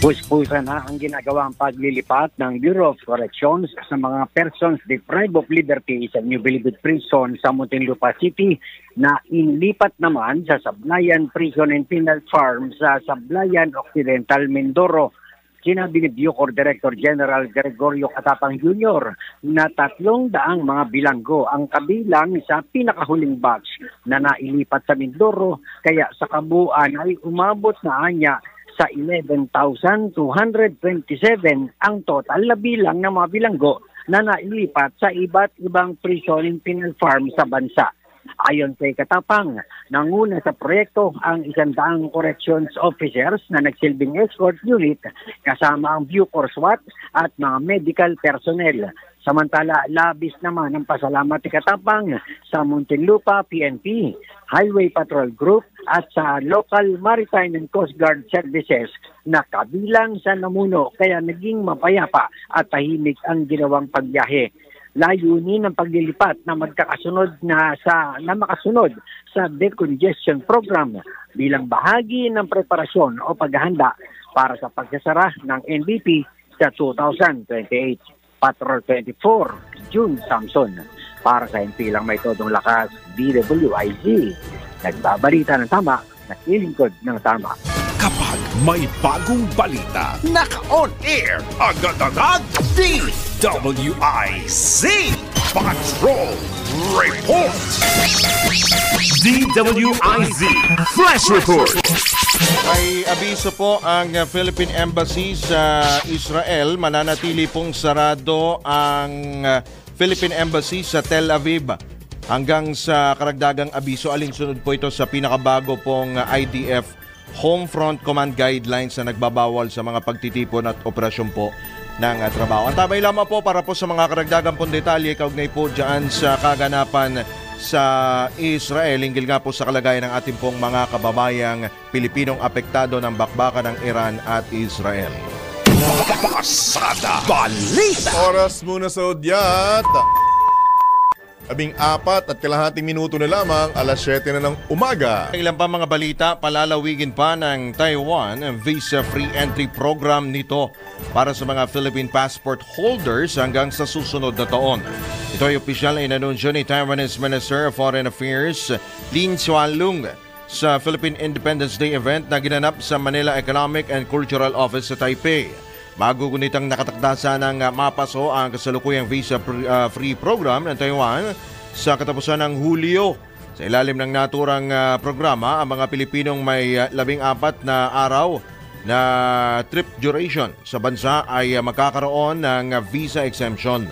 Puspusa na ang ginagawang paglilipat ng Bureau of Corrections sa mga persons deprived of liberty sa New Bilibid Prison sa Muntinlupa City na inlipat naman sa Sablayan Prison and Penal Farm sa Sablayan Occidental, Mindoro. Sinabi ni Bucor Director General Gregorio Catapang Jr. na 300 mga bilanggo ang kabilang sa pinakahuling batch na nailipat sa Mindoro, kaya sa kabuuan ay umabot na anya sa 11,227 ang total na bilang ng mga bilanggo na nailipat sa iba't ibang prison and penal farm sa bansa. Ayon kay Katapang, nanguna sa proyekto ang 100 corrections officers na nagsilbing escort unit kasama ang Bucor SWAT at mga medical personnel. Samantala, labis naman ang pasalamat ni Katapang sa Muntinlupa PNP, Highway Patrol Group at sa local maritime and coast guard services na kabilang sa namuno kaya naging mapayapa at tahimik ang ginawang pagbiyahe. Layunin ng paglilipat na magkakasunod makasunod sa decongestion program bilang bahagi ng preparasyon o paghahanda para sa pagsasara ng NBP Pista 2028. Patrol 24, June Samson. Para sa Himpilang May Todong Lakas, DWIZ. Nagbabalita ng tama, naglilingkod ng tama. Kapag may bagong balita, naka-on air, agad-agad, DWIZ Patrol Report. DWIZ Flash Report. May abiso po ang Philippine Embassy sa Israel. Mananatili pong sarado ang Philippine Embassy sa Tel Aviv hanggang sa karagdagang abiso. Alinsunod po ito sa pinakabago pong IDF Homefront Command Guidelines na nagbabawal sa mga pagtitipon at operasyon po ng trabaho. Ang tabay lamang po para po sa mga karagdagang pong detalye kaugnay po dyan sa kaganapan sa Israel, hinggil nga po sa kalagayan ng ating pong mga kababayang Pilipinong apektado ng bakbakan ng Iran at Israel. Pasada Balita. Oras muna sa udyat. 14:30 minuto na lamang, alas 7 na ng umaga. Ilan pa mga balita, palalawigin pa ng Taiwan ang visa-free entry program nito para sa mga Philippine passport holders hanggang sa susunod na taon. Ito ay opisyal na inanunsyo ni Taiwanese Minister of Foreign Affairs Lin Chuanlong sa Philippine Independence Day event na ginanap sa Manila Economic and Cultural Office sa Taipei. Magugunit ang nakatakda ng mapaso ang kasalukuyang visa-free program ng Taiwan sa katapusan ng Hulyo. Sa ilalim ng naturang programa, ang mga Pilipinong may 14 na araw na trip duration sa bansa ay magkakaroon ng visa exemption.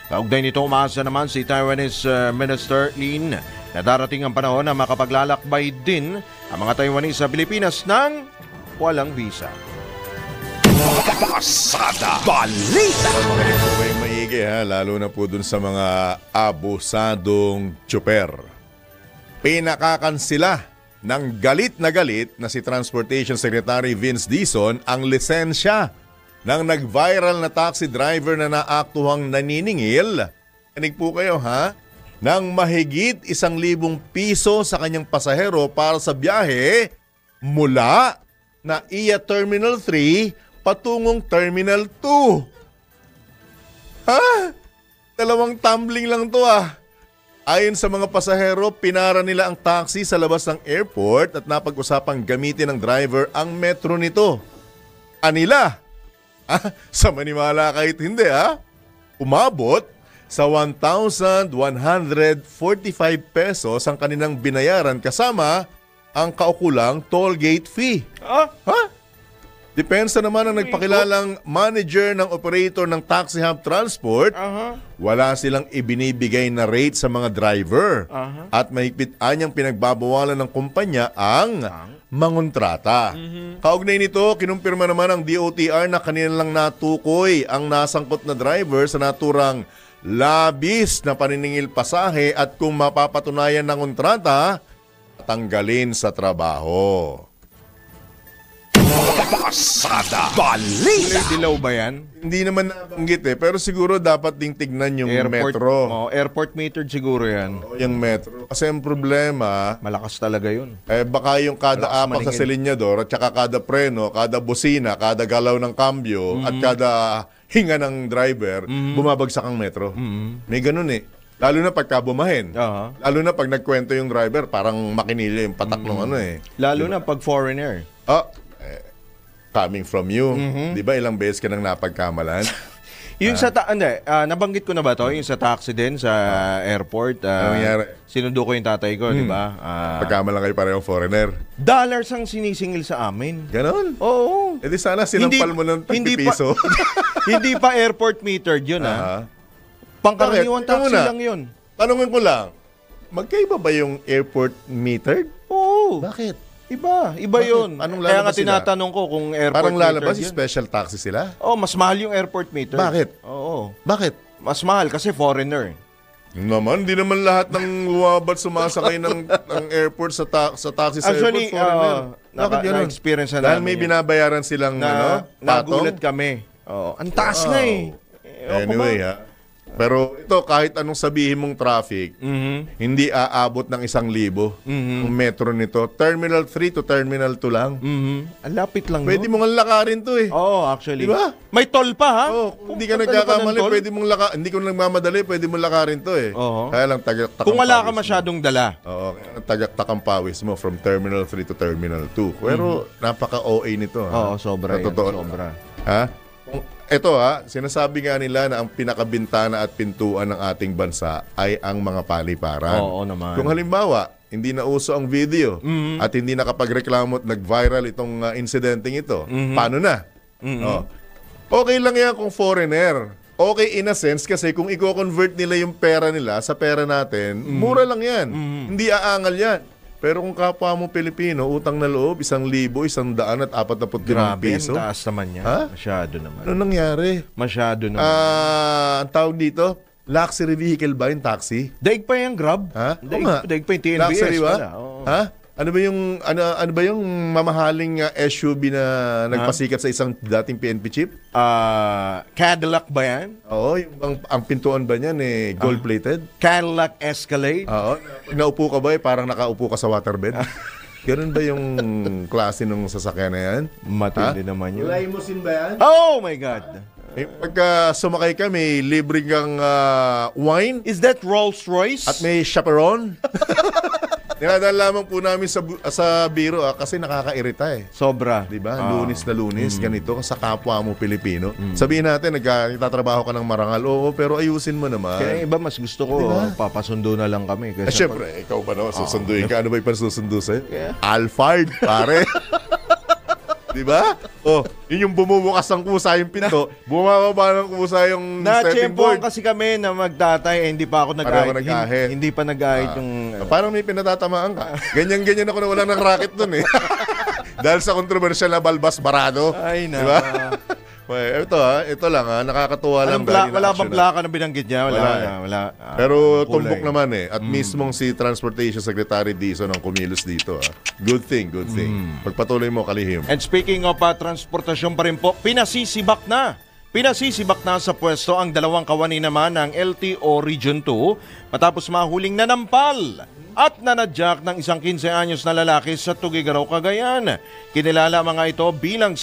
Kaugnay nito, umaasa naman si Taiwanese Minister Lin na darating ang panahon na makapaglalakbay din ang mga Taiwanese sa Pilipinas ng walang visa. Pasada Balita. May maigi ha, lalo na po dun sa mga abusadong tsuper. Pinakakansila ng galit na si Transportation Secretary Vince Dizon ang lisensya ng nag-viral na taxi driver na naaktuhang naniningil. Kanig po kayo ha, ng mahigit 1,000 piso sa kanyang pasahero para sa biyahe mula na NAIA Terminal 3 patungong Terminal 2. Ha? 2 tumbling lang to ah. Ayon sa mga pasahero, pinara nila ang taxi sa labas ng airport at napag-usapang gamitin ng driver ang metro nito. Anila? Sa maniwala kahit hindi ha? Umabot sa 1,145 pesos ang kanilang binayaran kasama ang kaukulang toll gate fee. Ha? Depensa naman ang nagpakilalang manager ng operator ng Taxi Hub Transport. Wala silang ibinibigay na rate sa mga driver. At mahigpit anyang pinagbabawalan ng kumpanya ang mangontrata. Kaugnay nito, kinumpirma naman ng DOTR na kanina lang natukoy ang nasangkot na driver sa naturang labis na paniningil pasahe at kung mapapatunayan ng kontrata, tanggalin sa trabaho. Pasada Balita. Dilaw ba yan? Hindi naman nabanggit pero siguro dapat ding tignan yung metro. Airport metered siguro yan. Yung metro. Kasi ang problema, malakas talaga yun. Baka yung kada apak sa silinyador at saka kada preno, kada busina, kada galaw ng kambyo at kada hinga ng driver, bumabagsak ang metro. May ganun eh. Lalo na pagka bumahin. Lalo na pag nagkwento yung driver, parang makinili yung patak ng ano eh. Lalo na pag foreigner. Coming from you. Di ba ilang beses ka nang napagkamalan? Yung sa nabanggit ko na ba to? Yung sa taxi din sa airport. Sinundo ko yung tatay ko, di ba? Pagkamalan kayo parehong foreigner. Dollars ang sinisingil sa amin. Ganon? Oo. E di sana sinampal mo ng 30 piso. Hindi pa airport metered yun Pangkaraniwan taxi lang yun. Tanungin ko lang, magkaiba ba yung airport metered? Oo. Bakit? Iba yun. Kaya nga tinatanong ko kung airport parang lalabas yun. Special taxi sila? Mas mahal yung airport meter. Bakit? Oo. Bakit? Mas mahal kasi foreigner. Naman, di naman lahat ng luwabad sumasakay ng airport sa taxi sa actually, airport foreigner. Bakit ganun? Na-experience na dahil may binabayaran silang patong? Nagulat kami. Ang taas na eh. Anyway Pero ito, kahit anong sabihin mong traffic, hindi aabot ng 1,000 ang metro nito. Terminal 3 to Terminal 2 lang. Ang lapit lang. Pwede mong lakarin to eh. Oo, actually. Diba? May toll pa, ha? Hindi ka nagkakamali, pwede mong hindi ko nagmamadali, pwede mong lakarin to eh. Kaya lang tagaktak kung wala ka masyadong dala. Oo, tagaktak ang pawis mo from Terminal 3 to Terminal 2. Pero napaka-OA nito. Oo, sobra yan. Sobra. Ha? Ito sinasabi nga nila na ang pinakabintana at pintuan ng ating bansa ay ang mga paliparan. Oo naman. Kung halimbawa, hindi na uso ang video at hindi nakapagreklamo at nag-viral itong insidenteng ito, paano na? Okay lang yan kung foreigner. Okay in a sense kasi kung i-convert nila yung pera nila sa pera natin, mura lang yan. Hindi aangal yan. Pero kung kapwa mo Pilipino, utang na loob, 1,000, 145 piso. Grabe, ang taas naman yan. Ha? Masyado naman. Ano nangyari? Masyado naman. Ang tawag dito, luxury vehicle ba yung taxi? Daig pa yung Grab. Ha? Daig pa yung TNBS. Luxury ba? Pala. Ha? Ano ba yung mamahaling SUV na nagpasikat sa isang dating PNP chief? Cadillac ba yan? Oo, ang pintuan ba niyan gold-plated? Cadillac Escalade? Oo. Pag naupo ka ba parang nakaupo ka sa waterbed? Ganun ba yung klase ng sasakyan na yan? Matindi naman yun. Limousine ba yan? Oh my God! Pagka sumakay ka, may libre kang wine. Is that Rolls Royce? At may chaperon. Dinadala lamang po namin sa biro kasi nakakairita eh. Sobra. Diba? Lunes na lunes, ganito sa kapwa mo Pilipino. Sabihin natin, nagtatrabaho ka ng marangal. Oo, pero ayusin mo naman. Kaya iba, mas gusto ko, papasundo na lang kami. Siyempre, ikaw pa naman, susunduin ka. Ano ba yung pansusundo sa'yo? Alphard, pare. Diba? Yun yung bumubukas ng kusa yung pinto, bumababa ng kusa yung stepping board. kasi kami na magtatay, hindi pa ako nag-ahit. Hindi pa nag-ahit yung... Parang may pinatatamaan ka. Ganyan-ganyan ako na walang ng-racket dun eh. Dahil sa controversial na balbas barado. Ay na. Diba? Ito lang nakakatuwa lang. Wala bang plaka na binanggit niya? Wala. Pero tumbok naman At mismong si Transportation Secretary Dizon ang kumilos dito. Good thing. Pagpatuloy mo, kalihim. And speaking of transportasyon pa rin po, pinasisibak na sa pwesto ang dalawang kawani naman ng LTO Region 2 matapos mahuling nanampal at nanadyak ng isang 15 anyos na lalaki sa Tugigaraw, Cagayan. Kinilala mga ito bilang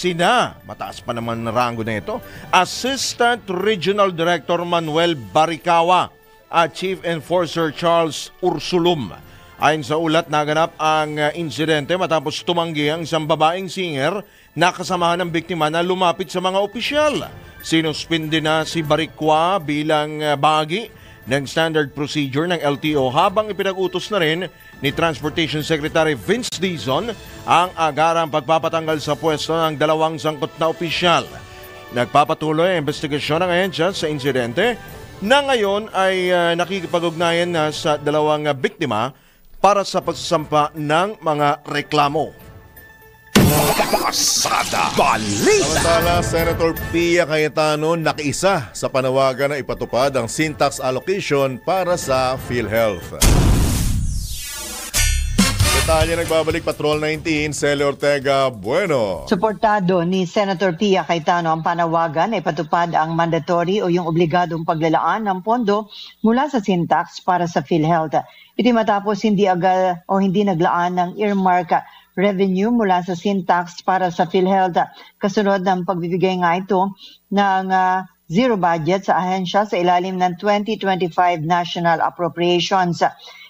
mataas pa naman na rango na ito, Assistant Regional Director Manuel Baricawa at Chief Enforcer Charles Ursulum. Ayon sa ulat, naganap ang insidente matapos tumanggi ang isang babaeng singer na kasamahan ng biktima na lumapit sa mga opisyal. Sinuspindi na si Baricawa bilang bahagi ng standard procedure ng LTO habang ipinag-utos na rin ni Transportation Secretary Vince Dizon ang agarang pagpapatanggal sa pwesto ng dalawang sangkot na opisyal. Nagpapatuloy ang investigasyon ng ahensya sa insidente na ngayon ay nakikipag-ugnayan na sa dalawang biktima para sa pagsasampa ng mga reklamo. Pasada Balita. Samantala, Senator Pia Cayetano nakiisa sa panawagan na ipatupad ang sin tax allocation para sa PhilHealth. Detalye nagbabalik Patrol 19, Cele Ortega Bueno. Suportado ni Senator Pia Cayetano ang panawagan na ipatupad ang mandatory o yung obligadong paglalaan ng pondo mula sa sin tax para sa PhilHealth. Ito matapos hindi naglaan ng earmark revenue mula sa sin tax para sa PhilHealth. Kasunod ng pagbibigay nga ito ng zero budget sa ahensya sa ilalim ng 2025 National Appropriations.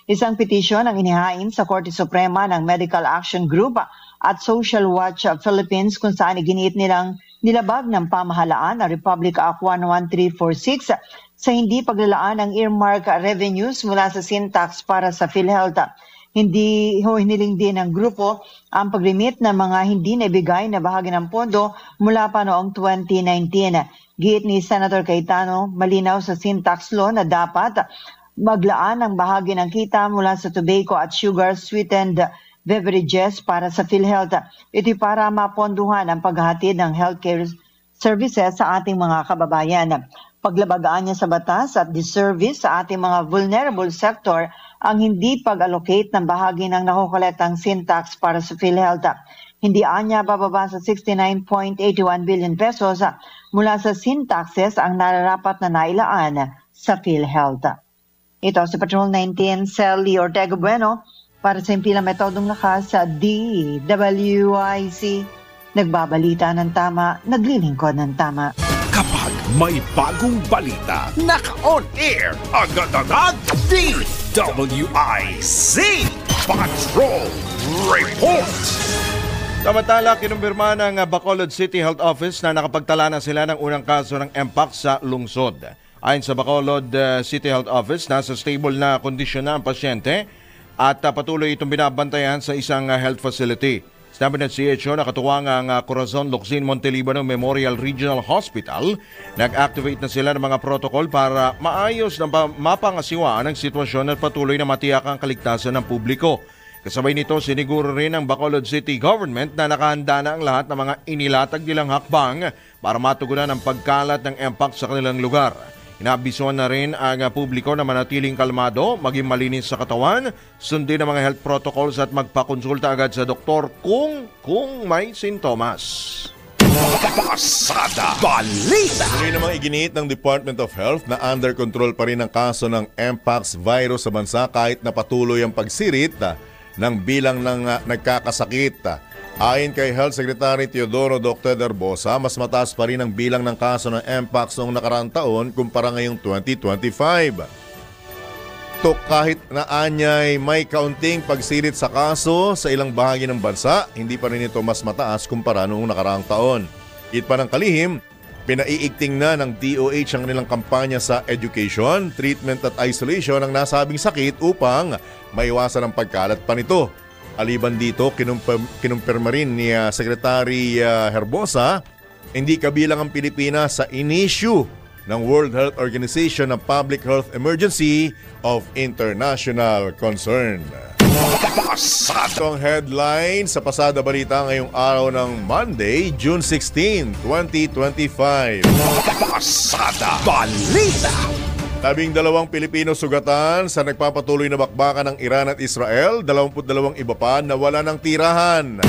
Isang petisyon ang inihain sa Korte Suprema ng Medical Action Group at Social Watch Philippines kung saan iginiit nilang nilabag ng pamahalaan ang Republic Act 11346 sa hindi paglalaan ng earmark revenues mula sa sin tax para sa PhilHealth. Hiniling din ng grupo ang pag-remit ng mga hindi naibigay na bahagi ng pondo mula pa noong 2019. Giit ni Senator Cayetano, malinaw sa sin tax law na dapat maglaan ng bahagi ng kita mula sa tobacco at sugar sweetened beverages para sa PhilHealth. Ito para maponduhan ang paghahatid ng healthcare services sa ating mga kababayan. Paglabagaan niya sa batas at disservice sa ating mga vulnerable sector ang hindi pag-allocate ng bahagi ng nakukolektang sin tax para sa PhilHealth. Hindi anya bababa sa 69.81 billion pesos mula sa sin taxes ang nararapat na nailaan sa PhilHealth. Ito si Patrol 19 Sally Ortega Bueno para sa Impilang Metodong Lakas sa DWIC. Nagbabalita ng tama, naglilingkod ng tama. Kapag may bagong balita, naka-on air, agad-agad, DWIC Patrol Report! Samantala, kinumpirma ng Bacolod City Health Office na nakapagtala na sila ng unang kaso ng Mpox sa lungsod. Ayon sa Bacolod City Health Office, nasa stable na kondisyon na ang pasyente at patuloy itong binabantayan sa isang health facility. Sinabi ng CHO na katuwang ang Corazon Locsin Montelibano Memorial Regional Hospital, nag-activate na sila ng mga protocol para maayos na mapangasiwaan ang sitwasyon at patuloy na matiyak ang kaligtasan ng publiko. Kasabay nito, siniguro rin ng Bacolod City Government na nakahanda na ang lahat ng mga inilatag nilang hakbang para matugunan ang pagkalat ng Mpox sa kanilang lugar. Inabisuan na rin ang publiko na manatiling kalmado, maging malinis sa katawan, sundin ang mga health protocols at magpakonsulta agad sa doktor kung may sintomas. Pasada Balita! Muli namang iginiit ng Department of Health na under control pa rin ang kaso ng Mpox virus sa bansa kahit na patuloy ang pagsirit ng bilang ng nagkakasakit. Ayon kay Health Secretary Teodoro Dr. Darbosa, mas mataas pa rin ang bilang ng kaso ng Mpox noong nakaraang taon kumpara ngayong 2025. Kahit na anyay may kaunting pagsirit sa kaso sa ilang bahagi ng bansa, hindi pa rin ito mas mataas kumpara noong nakaraang taon. Higit pa ng kalihim, pinaiigting na ng DOH ang nilang kampanya sa education, treatment at isolation ng nasabing sakit upang maiwasan ang pagkalat pa nito. Aliban dito, kinumpirma rin ni Secretary Herbosa, hindi kabilang ang Pilipinas sa inisyu ng World Health Organization ng Public Health Emergency of International Concern. Itong headline sa Pasada Balita ngayong araw ng Monday, June 16, 2025. Pasada Balita! 12 Pilipino sugatan sa nagpapatuloy na bakbakan ng Iran at Israel, 22 iba pa nawala ng tirahan.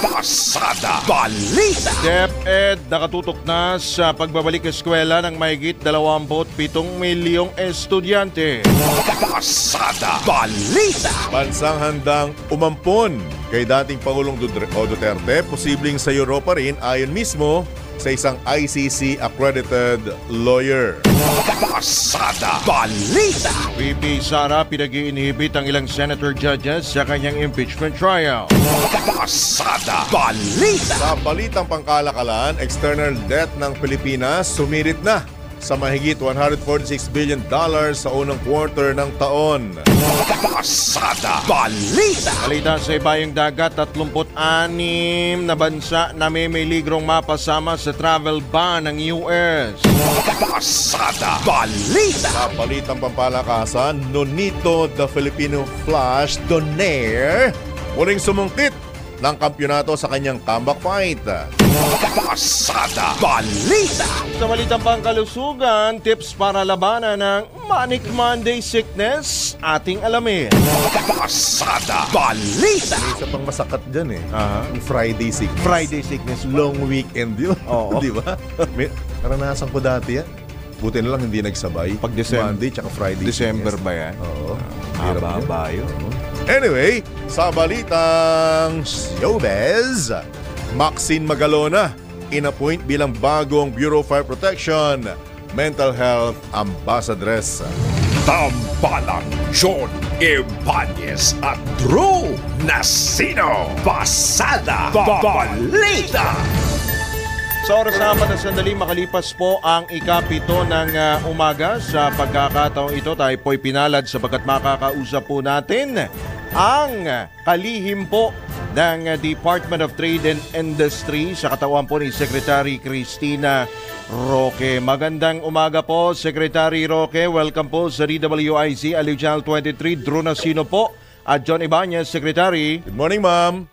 Pasada Balita! DepEd nakatutok na sa pagbabalik eskwela ng mahigit 27 milyong estudyante. Pasada Balita! Bansang handang umampon kay dating Pangulong Duterte, posibleng sa Europa rin ayon mismo sa isang ICC accredited lawyer. Pasada Balita! VP Sara pinag-i-inhibit ang ilang senator judges sa kanyang impeachment trial. Pasada Balita! Sa balitang pangkalakalan, external debt ng Pilipinas sumirit na sa mahigit $146 billion sa unang quarter ng taon. Pasada Balita! Balita sa ibayong dagat, 36 na bansa na may ligrong mapasama sa travel ban ng US. Pasada Balita! Sa balitang pampalakasan, Nonito the Filipino Flash Donaire muling sumungkit ng kampyonato sa kanyang comeback fight. Pasada Balita! Sa balitang pangkalusugan, tips para labanan ng Manic Monday sickness, ating alamin. Pasada Balita! May isa pang masakat dyan yung Friday sickness. Friday sickness. Long weekend yun. Oo. Di ba? Karanasan ko dati yan. Buti na lang hindi nagsabay. Pag December, Monday tsaka Friday. December sickness. ba yan? Oo. Haba yun. Anyway, sa balitang showbiz, Maxine Magalona inappoint bilang bagong Bureau of Fire Protection Mental Health Ambassadress. Tambalang John Ibanez at Drew Nasino. Pasada Balita! Sa oras na 4 na sandali, makalipas po ang ikapito ng umaga. Sa pagkakataong ito, tayo po'y pinalad sapagkat makakausap po natin ang kalihim po ng Department of Trade and Industry sa katawan po ni Secretary Cristina Roque. Magandang umaga po, Secretary Roque. Welcome po sa DWIC Aliw Channel 23. Drew Nasino po at John Ibanez, Secretary. Good morning, ma'am.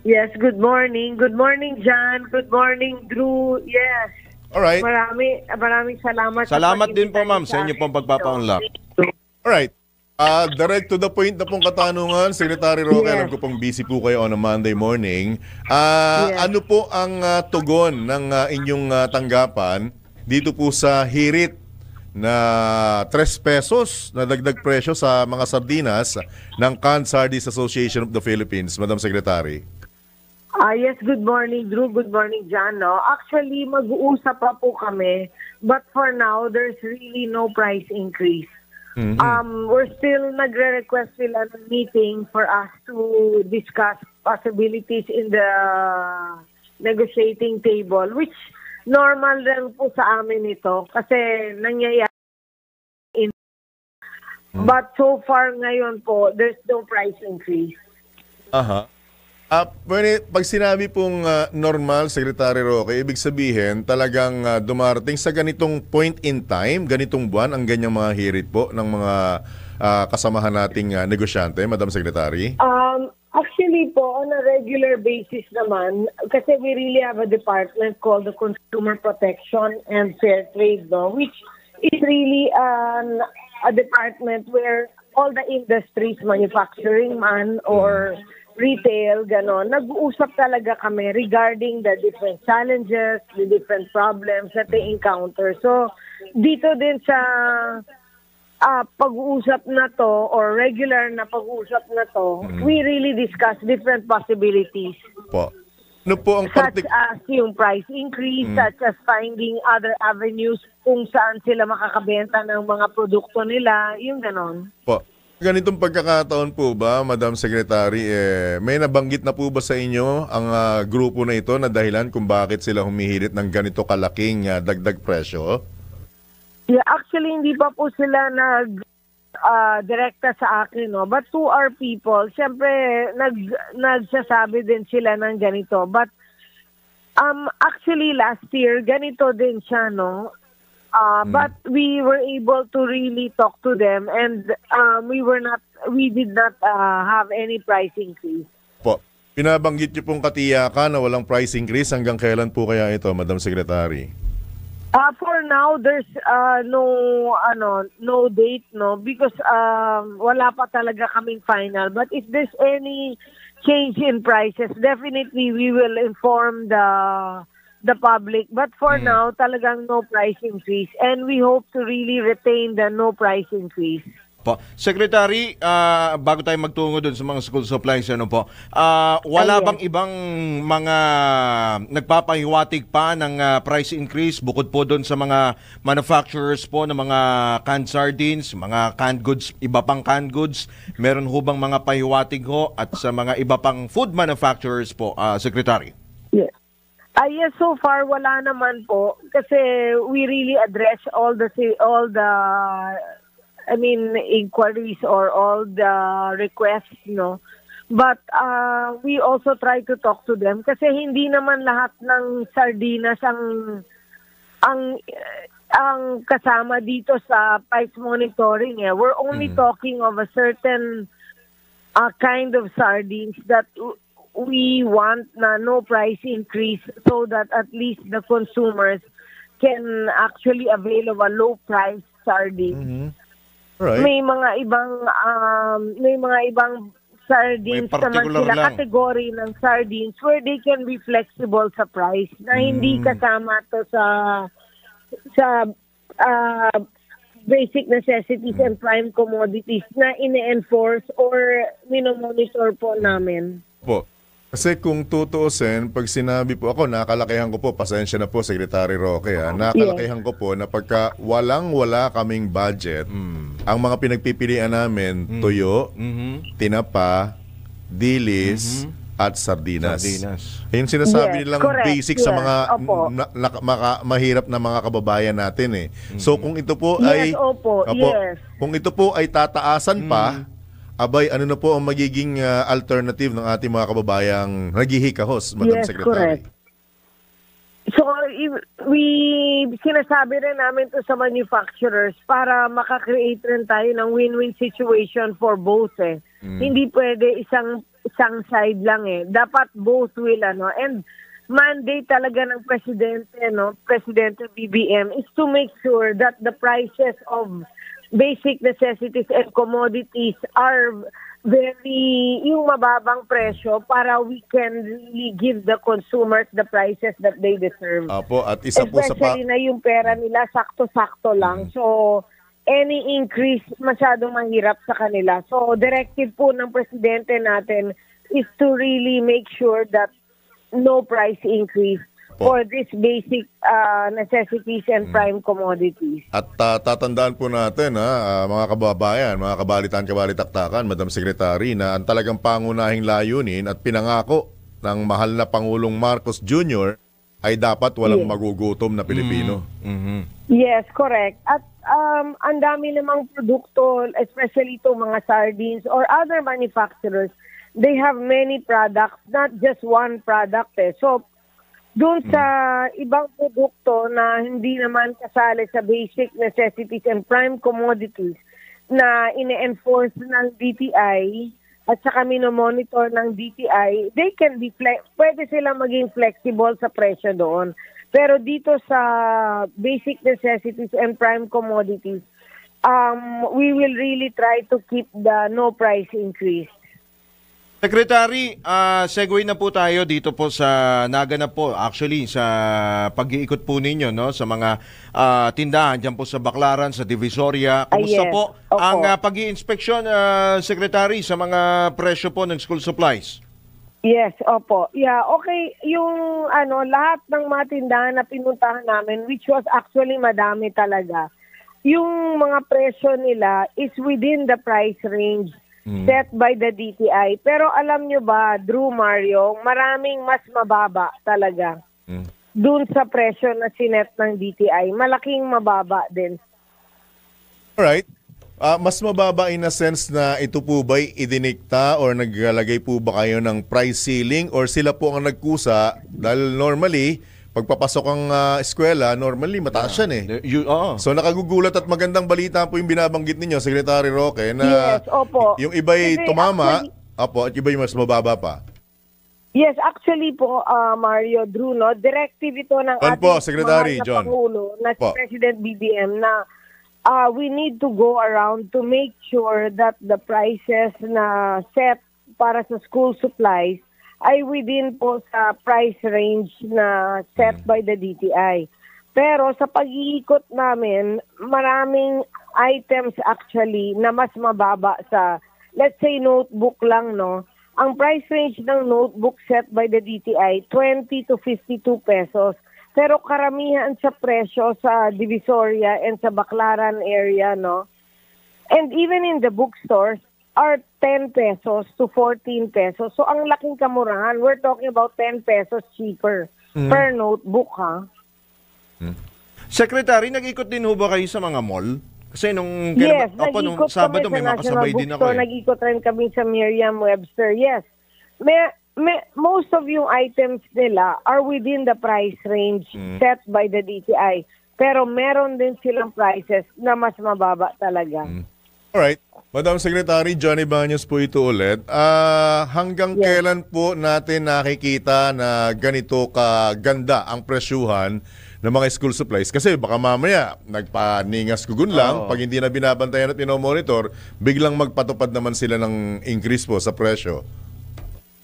Yes, good morning. Good morning, John. Good morning, Drew. Yes. Alright. Maraming salamat. Salamat din po, ma'am, sa inyo pong pagpapaunlak. Alright. Direct to the point na pong katanungan, Secretary Roque, Yes. alam ko pong busy po kayo on a Monday morning. Ano po ang tugon ng inyong tanggapan dito po sa hirit na 3 pesos na dagdag presyo sa mga sardinas ng Canned Sardines Association of the Philippines, Madam Secretary. Yes, good morning, Drew. Good morning, John. No? Actually, mag-uusap pa po kami, but for now, there's really no price increase. We're still nagre-request sila ng meeting for us to discuss possibilities in the negotiating table, which normal lang po sa amin ito kasi nangyayari. But so far ngayon po, there's no price increase. Pag sinabi pong normal, Secretary Roque, ibig sabihin talagang dumarating sa ganitong point in time, ganitong buwan, ang ganyang mga hirit po ng mga kasamahan nating negosyante, Madam Secretary? Actually po, on a regular basis naman, kasi we really have a department called the Consumer Protection and Fair Trade, no? Which is really a department where all the industries, manufacturing man or retail, gano'n, nag-uusap talaga kami regarding the different challenges, the different problems that they encounter. So, dito din sa pag-uusap na to or regular na pag-uusap na to, we really discuss different possibilities. Po. Ano po ang such as yung price increase, such as finding other avenues kung saan sila makakabenta ng mga produkto nila, yung gano'n. Po. Ganitong pagkakataon po ba, Madam Secretary, may nabanggit na po ba sa inyo ang grupo na ito na dahilan kung bakit sila humihirit ng ganito kalaking dagdag presyo? Yeah, actually, hindi pa po sila direkta sa akin, no? But to our people, siyempre, nagsasabi din sila ng ganito. But actually, last year, ganito din siya, no? But we were able to really talk to them and we did not have any price increase. Po, pinabanggit niyo pong katiyakan na walang price increase. Hanggang kailan po kaya ito, Madam Secretary? For now, there's no date, no, because wala pa talaga kaming final. But if there's any change in prices, definitely we will inform the public. But for now, talagang no price increase. And we hope to really retain the no price increase. Po. Secretary, bago tayo magtungo dun sa mga school supplies, ano po, wala bang ibang mga nagpapahiwatig pa ng price increase bukod po dun sa mga manufacturers po ng mga canned sardines, mga canned goods, iba pang canned goods? Meron ho bang mga pahiwatig ho at sa mga iba pang food manufacturers po, Secretary? Yes. Yes, so far wala naman po kasi we really address all the inquiries or all the requests, no. But we also try to talk to them kasi hindi naman lahat ng sardinas ang kasama dito sa price monitoring. We're only talking of a certain kind of sardines that we want na no price increase so that at least the consumers can actually avail of a low price sardine. Right. May mga ibang sardines naman sila, category ng sardines where they can be flexible sa price na hindi kasama to sa basic necessities and prime commodities na ine-enforce or minomonitor po namin. Po. Kasi kung tutuusin, pag sinabi po ako, nakalakihan ko po, pasensya na po, Secretary Roque, nakalakihan ko po na pagka walang-wala kaming budget, ang mga pinagpipilian namin, tuyo, tinapa, dilis, at sardinas. Yung sinasabi nilang basic sa mga mahirap na mga kababayan natin. So kung ito po kung ito po ay tataasan pa, abay, ano na po ang magiging alternative ng ating mga kababayang naghihikahos, Madam Secretary? Correct. So, sinasabi rin namin to sa manufacturers para makakreate rin tayo ng win-win situation for both. Hindi pwede isang side lang. Dapat both will, and mandate talaga ng Presidente BBM is to make sure that the prices of basic necessities and commodities are yung mababang presyo para we can really give the consumers the prices that they deserve. Apo, at isa po sa Especially na yung pera nila sakto-sakto lang. So, any increase masyadong mahirap sa kanila. So, directive po ng presidente natin is to really make sure that no price increase for these basic necessities and prime commodities. At tatandaan po natin, mga kababayan, mga kabalitan-kabalitaktakan, Madam Secretary, na ang talagang pangunahing layunin at pinangako ng mahal na Pangulong Marcos Jr. ay dapat walang magugutom na Pilipino. Yes, correct. At ang dami namang produkto, especially itong mga sardines or other manufacturers, they have many products, not just one product. So, doon sa ibang produkto na hindi naman kasali sa basic necessities and prime commodities na ine-enforce ng DTI at saka minomonitor ng DTI, they can be pwede sila maging flexible sa presyo doon. Pero dito sa basic necessities and prime commodities, we will really try to keep the no price increase. Secretary, segue na po tayo dito po sa naganap po actually sa pag-iikot po ninyo, no, sa mga tindahan diyan po sa Baclaran, sa Divisoria. Kumusta po ang pag-iinspeksyon, Secretary, sa mga presyo po ng school supplies? Yes, opo. Yeah, okay, yung lahat ng mga tindahan na pinuntahan namin, which was actually madami talaga. Yung mga presyo nila is within the price range set by the DTI. Pero alam nyo ba, Drew, Mario, maraming mas mababa talaga. Dun sa presyo na sinet ng DTI. Malaking mababa din. Alright. Mas mababa in a sense na ito po ba'y idinikta or naglalagay po ba kayo ng price ceiling or sila po ang nagkusa dahil normally pagpapasok ang eskwela, normally mataas yan eh. So nakagugulat at magandang balita po yung binabanggit ninyo, Secretary Roque, na yes, opo. Yung iba'y tumama, at iba'y mas mababa pa. Yes, actually po, Mario, Drew, no, directive ito ng ating Secretary mahal na John Pangulo na si President BBM na we need to go around to make sure that the prices na set para sa school supplies ay within po sa price range na set by the DTI. Pero sa pag-iikot namin, maraming items actually na mas mababa sa, let's say, notebook lang, no? Ang price range ng notebook set by the DTI, 20 to 52 pesos. Pero karamihan sa presyo sa Divisoria and sa Baclaran area, no? And even in the bookstores, are 10 pesos to 14 pesos. So, ang laking kamurahan. We're talking about 10 pesos cheaper per notebook, ha? Secretary, nag-ikot din ho ba kayo sa mga mall? Kasi nung nung Sabado may makasabay din ako. Nag-ikot rin kami sa Merriam-Webster. Yes. Most of yung items nila are within the price range set by the DTI. Pero meron din silang prices na mas mababa talaga. Alright. Madam Secretary, Johnny Baños po ito ulit. Hanggang kailan po natin nakikita na ganito kaganda ang presyuhan ng mga school supplies? Kasi baka mamaya nagpaningas kugun lang, pag hindi na binabantayan at pinomonitor, biglang magpatupad naman sila ng increase po sa presyo.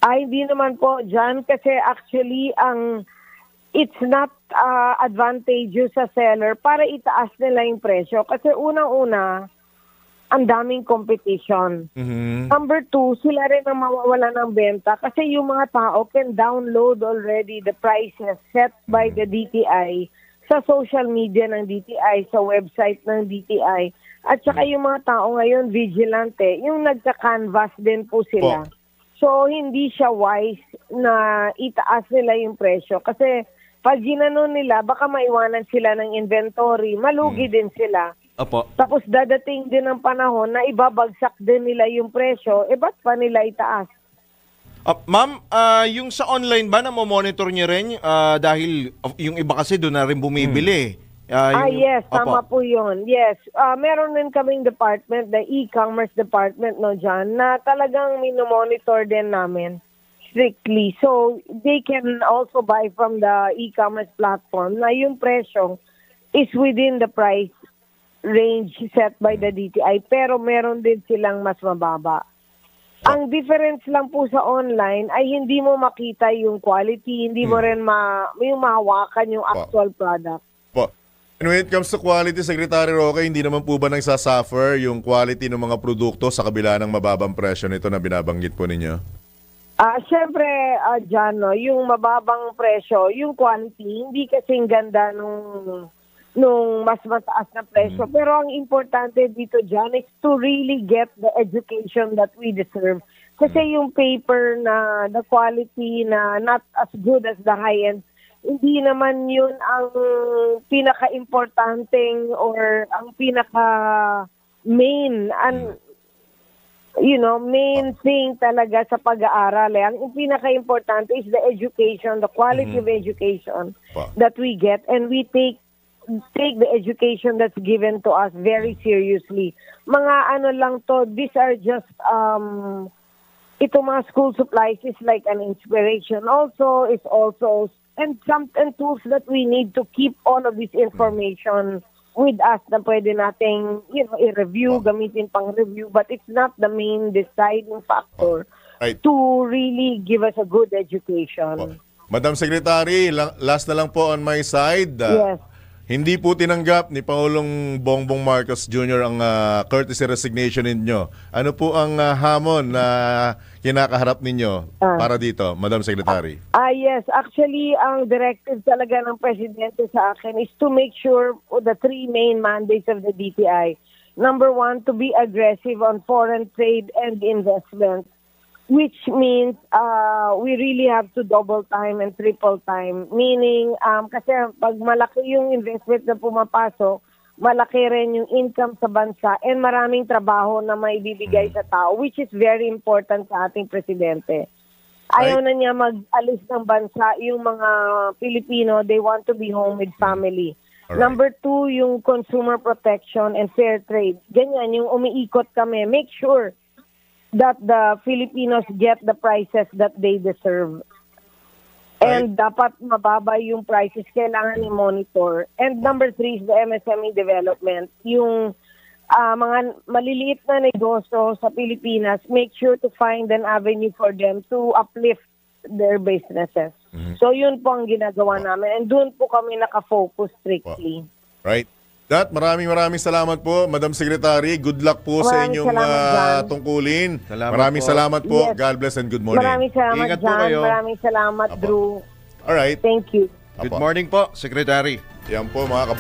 Ay, hindi naman po, John, kasi actually it's not advantageous sa seller para itaas nila yung presyo. Kasi unang-una, ang daming competition. Number two, sila rin ang mawawala ng benta kasi yung mga tao can download already the prices set by the DTI sa social media ng DTI, sa website ng DTI. At saka yung mga tao ngayon, vigilante, yung nagka-canvas din po sila. So, hindi siya wise na itaas nila yung presyo kasi pag ginanon nila, baka maiwanan sila ng inventory, malugi din sila. Opo. Tapos dadating din ang panahon na ibabagsak din nila yung presyo, ba't pa nila itaas? Ma'am, yung sa online ba na monitor niyo rin dahil yung iba kasi doon na rin bumibili? Yes, tama po yun. Yes, meron din kaming department, the e-commerce department, no, John, na talagang minomonitor din namin strictly. So, they can also buy from the e-commerce platform na yung presyo is within the price range set by the DTI, pero meron din silang mas mababa. Ang difference lang po sa online ay hindi mo makita yung quality, hindi mo rin yung mahawakan yung actual product. Po. And when it comes to quality, Secretary Roque, hindi naman po ba nagsasuffer yung quality ng mga produkto sa kabila ng mababang presyo nito na binabanggit po ninyo? Siyempre, John, no, yung mababang presyo, yung quality, hindi kasing ganda nung mas mataas na presyo. Pero ang importante dito, John, is to really get the education that we deserve. Kasi yung paper na the quality na not as good as the high-end, hindi naman yun ang pinaka-importanting or ang pinaka-main main thing talaga sa pag-aaral. Ang pinaka-importante is the education, the quality of education that we get, and we take the education that's given to us very seriously. Mga lang to, these are just ito mga school supplies is like an inspiration. It's also and tools that we need to keep all of this information with us na pwede nating i-review, gamitin pang review, but it's not the main deciding factor to really give us a good education. Madam Secretary, last na lang po on my side. Yes. Hindi po tinanggap ni Pangulong Bongbong Marcos Jr. ang courtesy resignation ninyo. Ano po ang hamon na kinakaharap ninyo para dito, Madam Secretary? Yes. Actually, ang directive talaga ng Presidente sa akin is to make sure the three main mandates of the DTI. Number one, to be aggressive on foreign trade and investment, which means we really have to double time and triple time. Meaning, kasi pag malaki yung investment na pumapasok, malaki rin yung income sa bansa and maraming trabaho na may bibigay sa tao, which is very important sa ating presidente. Ayaw na niya mag-alis ng bansa yung mga Pilipino, they want to be home with family. Alright. Number two, yung consumer protection and fair trade. Ganyan, yung umiikot kami. Make sure that the Filipinos get the prices that they deserve. And dapat mababa yung prices, kailangan i-monitor. And number three is the MSME development. Yung mga maliliit na negosyo sa Pilipinas, make sure to find an avenue for them to uplift their businesses. So yun po ang ginagawa namin. And doon po kami nakafocus strictly. Right. Maraming salamat po, Madam Secretary. Good luck po sa inyong tungkulin. Maraming salamat po. Yes. God bless and good morning. Maraming salamat, John. Maraming salamat, Drew. Alright. Thank you. Good morning po, Secretary. Yan po mga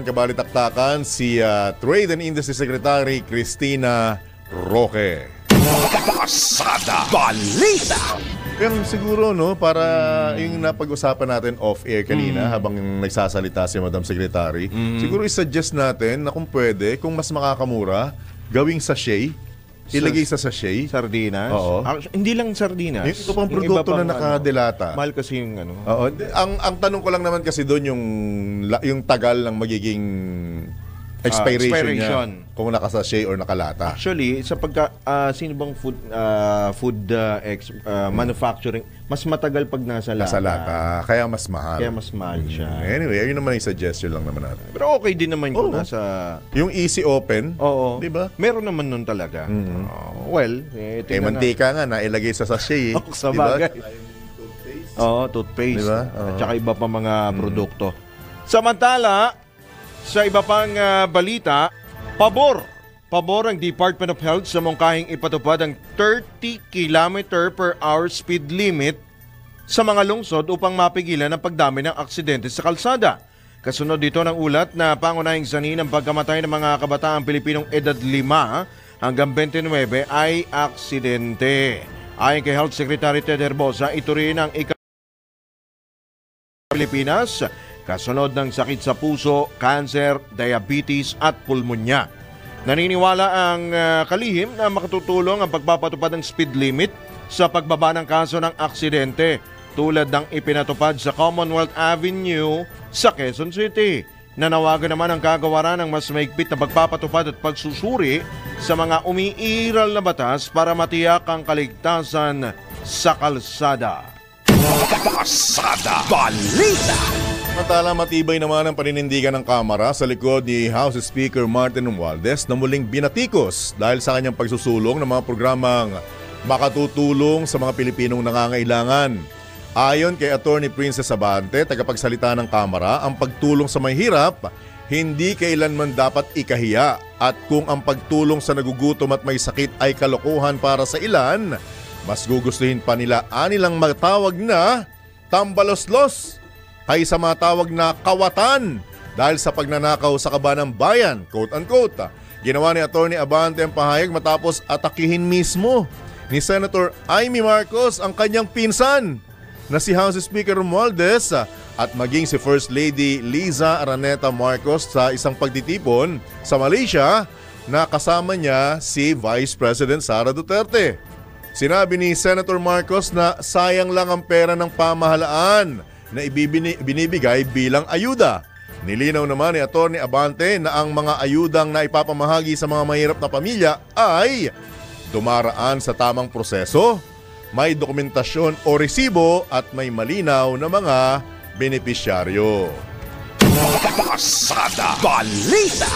kabalitaktakan, si Trade and Industry Secretary Cristina Roque. Pasada Balita. Pero siguro para yung napag-usapan natin off-air kanina habang nagsasalita si Madam Secretary, siguro i-suggest natin na kung pwede, kung mas makakamura, gawing sachet, ilagay sa sachet. Sardinas? Oo. Hindi lang sardinas. Yung ito pang produkto na nakadelata. Mahal kasi yung Oo. Ang tanong ko lang naman kasi doon yung tagal ng magiging expiration niya kung nakasachet or nakalata. Actually, sa sino bang food manufacturing, mas matagal pag nasa lata. Kaya mas mahal. Siya. Anyway, ayun naman yung suggestion lang naman natin. Pero okay din naman kung nasa... Yung easy open, di ba? Meron naman nun talaga. mantika nga na ilagay sa sachet. Sa bagay. Toothpaste. Diba? At saka iba pa mga produkto. Samantala, sa iba pang balita, pabor ang Department of Health sa mungkahing ipatupad ang 30 km per hour speed limit sa mga lungsod upang mapigilan ang pagdami ng aksidente sa kalsada. Kasunod dito ng ulat na pangunahing sanhi ng pagkamatay ng mga kabataang Pilipinong edad 5 hanggang 29 ay aksidente. Ayon kay Health Secretary Ted Herbosa, ito rin ang Pilipinas kasunod ng sakit sa puso, cancer, diabetes at pulmonya. Naniniwala ang kalihim na makatutulong ang pagpapatupad ng speed limit sa pagbaba ng kaso ng aksidente tulad ng ipinatupad sa Commonwealth Avenue sa Quezon City. Nanawagan naman ang kagawaran ng mas maigpit na pagpapatupad at pagsusuri sa mga umiiral na batas para matiyak ang kaligtasan sa kalsada. Pasada Balita. Samantala, matibay naman ang paninindigan ng Kamara sa likod ni House Speaker Martin Romualdez na muling binatikos dahil sa kanyang pagsusulong ng mga programang makatutulong sa mga Pilipinong nangangailangan. Ayon kay Attorney Princess Abante, tagapagsalita ng Kamara, ang pagtulong sa may hirap hindi kailanman dapat ikahiya, at kung ang pagtulong sa nagugutom at may sakit ay kalokohan para sa ilan, mas gugustuhin pa nila anilang matawag na tambaloslos kaysa matawag na kawatan dahil sa pagnanakaw sa kaban ng bayan, quote-unquote. Ginawa ni Attorney Abante ang pahayag matapos atakihin mismo ni Senator Amy Marcos ang kanyang pinsan na si House Speaker Romualdez at maging si First Lady Liza Araneta Marcos sa isang pagtitipon sa Malaysia na kasama niya si Vice President Sara Duterte. Sinabi ni Senator Marcos na sayang lang ang pera ng pamahalaan na binibigay bilang ayuda. Nilinaw naman ni Attorney Abante na ang mga ayudang na ipapamahagi sa mga mahirap na pamilya ay dumaraan sa tamang proseso, may dokumentasyon o resibo at may malinaw na mga benepisyaryo. Pasada Balita.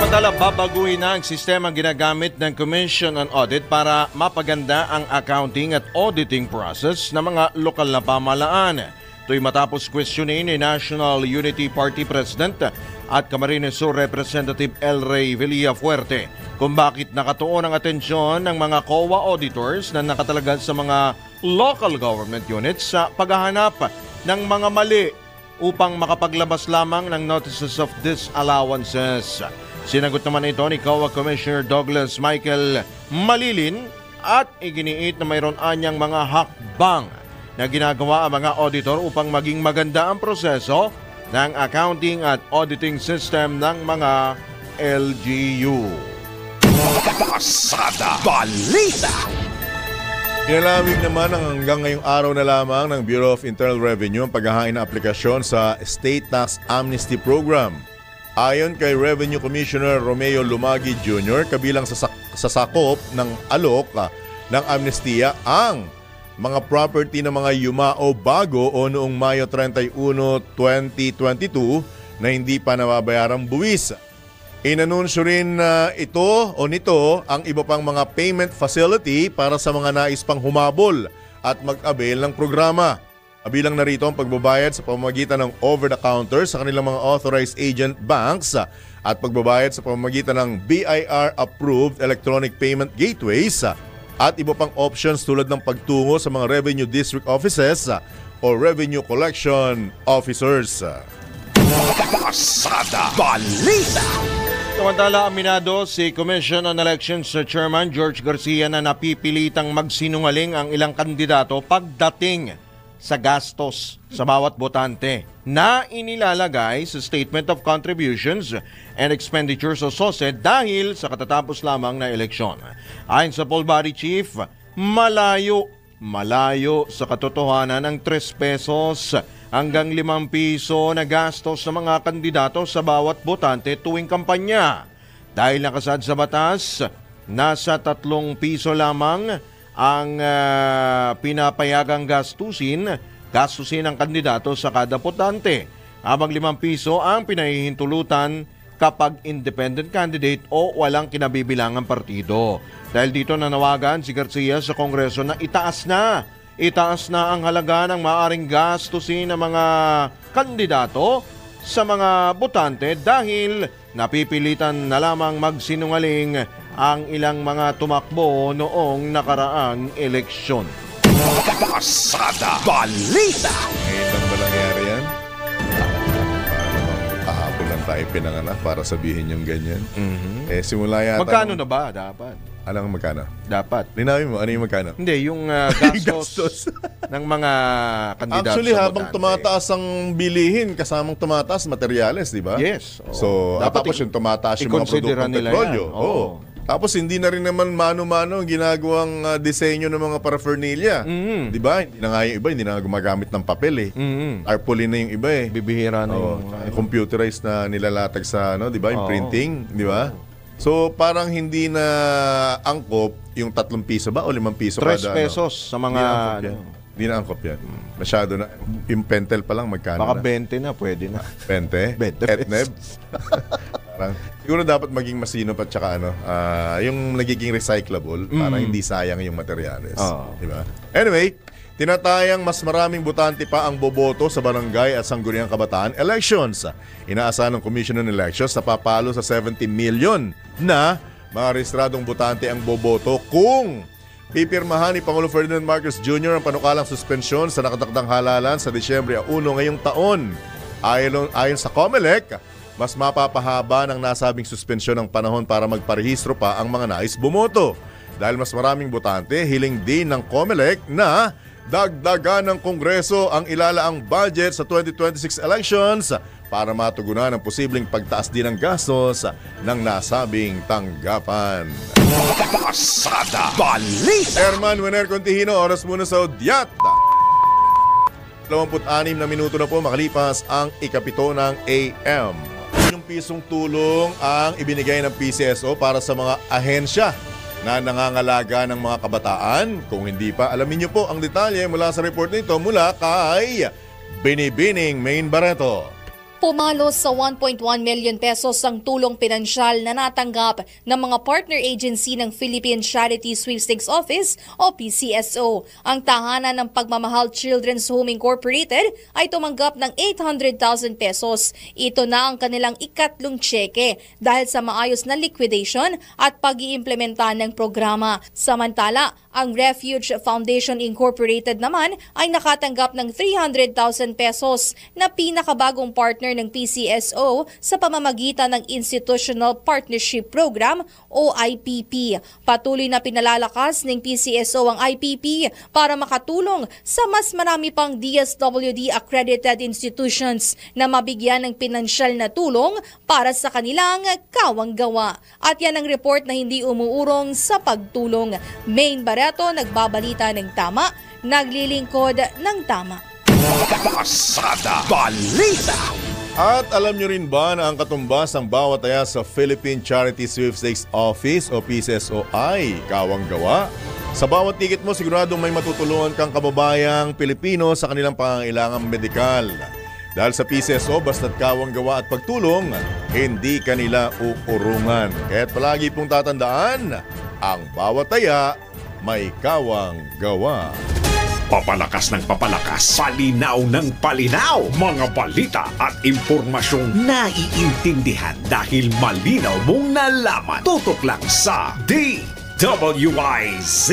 Samantala, babaguhin na ang sistema ginagamit ng Commission on Audit para mapaganda ang accounting at auditing process ng mga lokal na pamahalaan. Ito'y matapos questionin ni National Unity Party President at Camarines Sur Representative El Rey Villafuerte kung bakit nakatuon ang atensyon ng mga COA auditors na nakatalaga sa mga local government units sa paghahanap ng mga mali upang makapaglabas lamang ng notices of disallowances. Sinagot naman ito ni COA Commissioner Douglas Michael Malilin at iginiit na mayroon anyang mga hakbang na ginagawa ang mga auditor upang maging maganda ang proseso ng accounting at auditing system ng mga LGU. Pasada Balita. Inalamig naman ang hanggang ngayong araw na lamang ng Bureau of Internal Revenue ang paghahain ng aplikasyon sa State Tax Amnesty Program. Ayon kay Revenue Commissioner Romeo Lumagi Jr., kabilang sa sakop ng alok ng amnestiya ang mga property ng mga yumao bago o noong Mayo 31, 2022 na hindi pa nababayarang buwis. Inanunsyo rin nito ang iba pang mga payment facility para sa mga nais pang humabol at mag-avail ng programa. Kabilang na rito ang pagbabayad sa pamamagitan ng over-the-counter sa kanilang mga authorized agent banks at pagbabayad sa pamamagitan ng BIR-approved electronic payment gateways at iba pang options tulad ng pagtungo sa mga revenue district offices o revenue collection officers. Pasada Balita. Samantala, aminado si Commission on Elections Chairman George Garcia na napipilitang magsinungaling ang ilang kandidato pagdating sa gastos sa bawat botante na inilalagay sa Statement of Contributions and Expenditures o SOSE dahil sa katatapos lamang na eleksyon. Ayon sa poll body chief, malayo sa katotohanan ng 3 pesos hanggang 5 piso na gastos sa mga kandidato sa bawat botante tuwing kampanya. Dahil nakasad sa batas, nasa 3 piso lamang ang pinapayagang gastusin ng kandidato sa kada botante, habang 5 piso ang pinahihintulutan kapag independent candidate o walang kinabibilangang partido. Dahil dito nanawagan si Garcia sa Kongreso na itaas na ang halaga ng maaaring gastusin ng mga kandidato sa mga botante dahil napipilitan na lamang magsinungaling ang ilang mga tumakbo noong nakaraang eleksyon. Pasada Balita. Ngayon lang ba nangyari yan? Kahapon lang tayo pinanganak para sabihin yung ganyan. Simula yata... Magkano na ba dapat? Alam mo magkano? Dapat. Linawin mo, ano yung magkano? Hindi, yung gastos ng mga kandidato actually, sa habang botante. tumataas ang bilihin, kasamang tumataas materyales, di ba? Yes. So, tapos yung tumataas yung mga produktong petrolyo. Tapos hindi na rin naman mano-mano ang ginagawang disenyo ng mga paraphernalia. Di ba? Hindi na nga yung iba, hindi na gumagamit ng papel eh. Tarpaulin na yung iba eh. Bibihira na yung computerized na nilalatag sa, di ba? Yung printing, di ba? So parang hindi na angkop yung 3 piso ba o 5 piso 3 pesos sa mga... Hindi na angkop yan. Masyado na. Yung pentel pa lang magkano baka na? Baka 20 na, pwede na. 20? 20 Etneb? Siguro dapat maging masinop at saka yung nagiging recyclable para hindi sayang yung materyales. Diba? Anyway, tinatayang mas maraming botante pa ang boboto sa barangay at sangguniang kabataan elections. Inaasahan ng Commission on Elections na papalo sa 70 million na mga rehistradong botante ang boboto kung pipirmahan ni Pangulo Ferdinand Marcos Jr. ang panukalang suspensyon sa nakatakdang halalan sa Disyembre 1 ngayong taon. Ayon sa COMELEC, mas mapapahaba ng nasabing suspensyon ng panahon para magparehistro pa ang mga nais bumoto. Dahil mas maraming botante, hiling din ng COMELEC na dagdagan ng Kongreso ang ilalaang budget sa 2026 elections para matugunan ang posibleng pagtaas din ng gastos ng nasabing tanggapan. Pasada Balita. Herman Wener Contihino, oras muna sa Udyat. 26 na minuto na po makalipas ang ikapito ng AM. Yung pisong tulong ang ibinigay ng PCSO para sa mga ahensya na nangangalaga ng mga kabataan. Kung hindi pa, alamin niyo po ang detalye mula sa report nito mula kay Binibining Main Barreto. Pumalo sa 1.1 million pesos ang tulong pinansyal na natanggap ng mga partner agency ng Philippine Charity Sweepstakes Office o PCSO. Ang tahanan ng Pagmamahal Children's Home Incorporated ay tumanggap ng 800,000 pesos. Ito na ang kanilang ikatlong tseke dahil sa maayos na liquidation at pag-iimplementa ng programa. Samantala, ang Refuge Foundation Incorporated naman ay nakatanggap ng 300,000 pesos na pinakabagong partner ng PCSO sa pamamagitan ng Institutional Partnership Program o IPP. Patuloy na pinalalakas ng PCSO ang IPP para makatulong sa mas marami pang DSWD accredited institutions na mabigyan ng pinansyal na tulong para sa kanilang kawanggawa. At yan ang report na hindi umuurong sa pagtulong. Main Barreto, nagbabalita ng tama, naglilingkod ng tama. Pasada Balita. At alam nyo rin ba na ang katumbas ng bawat taya sa Philippine Charity Sweepstakes Office o PCSO ay kawanggawa? Sa bawat ticket mo, siguradong may matutulungan kang kababayang Pilipino sa kanilang pangangailangang medikal. Dahil sa PCSO, basta't kawanggawa at pagtulong, hindi kanila uurungan. Kaya't palagi pong tatandaan, ang bawat taya may kawanggawa. Papalakas ng papalakas, palinaw ng palinaw, mga balita at impormasyong naiintindihan dahil malinaw mong nalaman. Tutok lang sa DWIZ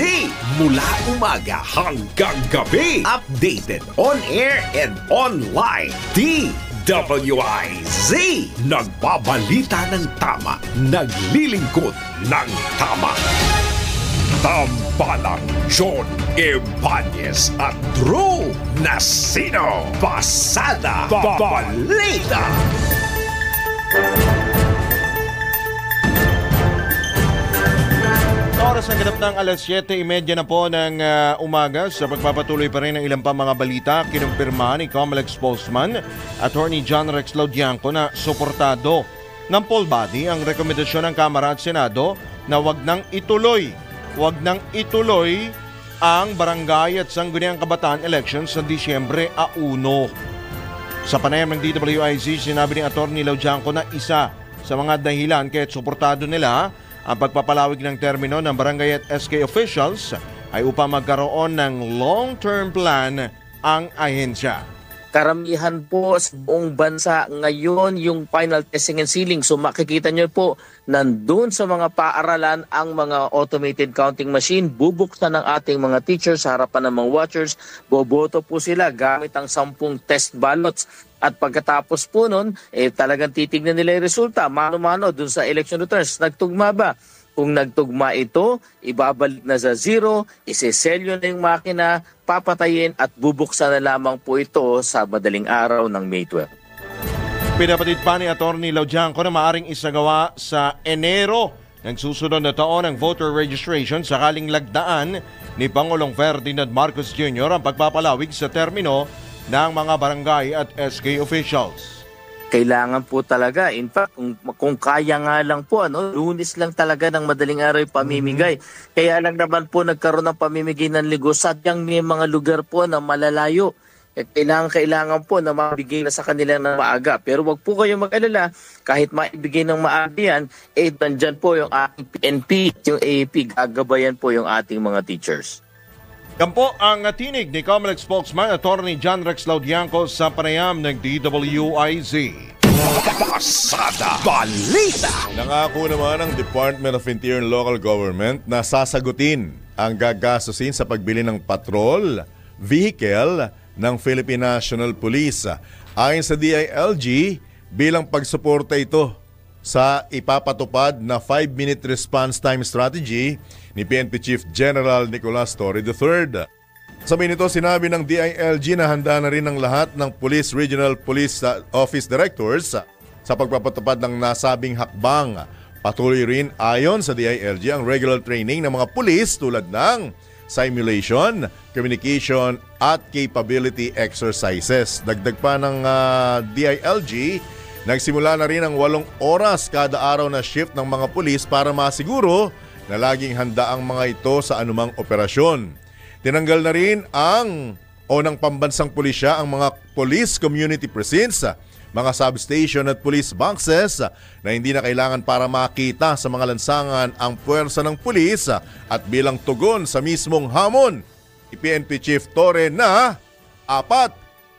mula umaga hanggang gabi. Updated on air and online. DWIZ, nagbabalita ng tama, naglilingkod ng tama. Tambalang John Ibanez at Drew Nasino. Pasada Balita. Oras ang ganap ng alas 7:30 na po ng umaga. Sa pagpapatuloy pa rin ng ilang pa mga balita, kinumpirma ni COMELEC spokesman Attorney John Rex Laudianco na suportado ng poll body ang rekomendasyon ng Kamara at Senado na wag nang ituloy ang barangay at sangguniang kabataan elections sa Disyembre 1. Sa panayam ng DWIZ, sinabi ni Atty. Laudianco na isa sa mga dahilan kaya't suportado nila ang pagpapalawig ng termino ng barangay at SK officials ay upang magkaroon ng long-term plan ang ahensya. Karamihan po sa buong bansa ngayon yung final testing and sealing. So makikita nyo po, nandun sa mga paaralan ang mga automated counting machine. Bubuksan ng ating mga teachers sa harapan ng mga watchers. Boboto po sila gamit ang 10 test ballots. At pagkatapos po nun, talagang titignan nila yung resulta. Mano-mano dun sa election returns. Nagtugma ba? Kung nagtugma ito, ibabalik na sa zero, iseselyo na yung makina, papatayin at bubuksan na lamang po ito sa madaling araw ng May 12. Pinapatid pa ni Atty. Laudianco na maaring isagawa sa Enero ng susunod na taon ang voter registration sakaling lagdaan ni Pangulong Ferdinand Marcos Jr. ang pagpapalawig sa termino ng mga barangay at SK officials. Kailangan po talaga. In fact, kung kaya nga lang po, Lunes lang talaga ng madaling araw yung pamimigay. Kaya lang naman po nagkaroon ng pamimigay ng ligo. Sadyang may mga lugar po na malalayo. kailangan po na mabigay na sa kanila ng maaga. Pero wag po kayong mag-alala, kahit maibigay ng maaga yan, nandyan po yung ating PNP, yung AAP, gagabayan po yung ating mga teachers. Yan po ang tinig ni Comelec spokesman Attorney John Rex Laudianco sa panayam ng DWIZ. Pasada Balita. Nangako naman ang Department of Interior and Local Government na sasagutin ang gagastusin sa pagbili ng patrol vehicle ng Philippine National Police. Ayon sa DILG, bilang pagsuporta ito sa ipapatupad na 5-minute response time strategy ni PNP Chief General Nicolas Torre III. Sabi nito, sinabi ng DILG na handa na rin ang lahat ng Police Regional Police Office Directors sa pagpapatupad ng nasabing hakbang. Patuloy rin ayon sa DILG ang regular training ng mga pulis tulad ng simulation, communication at capability exercises. Dagdag pa ng DILG, nagsimula na rin ang 8 oras kada araw na shift ng mga pulis para masiguro na laging handa ang mga ito sa anumang operasyon. Tinanggal na rin ng pambansang pulisya ang mga police community precincts, mga substation at police boxes na hindi na kailangan para makita sa mga lansangan ang puwersa ng pulis at bilang tugon sa mismong hamon. PNP Chief Torre na 4,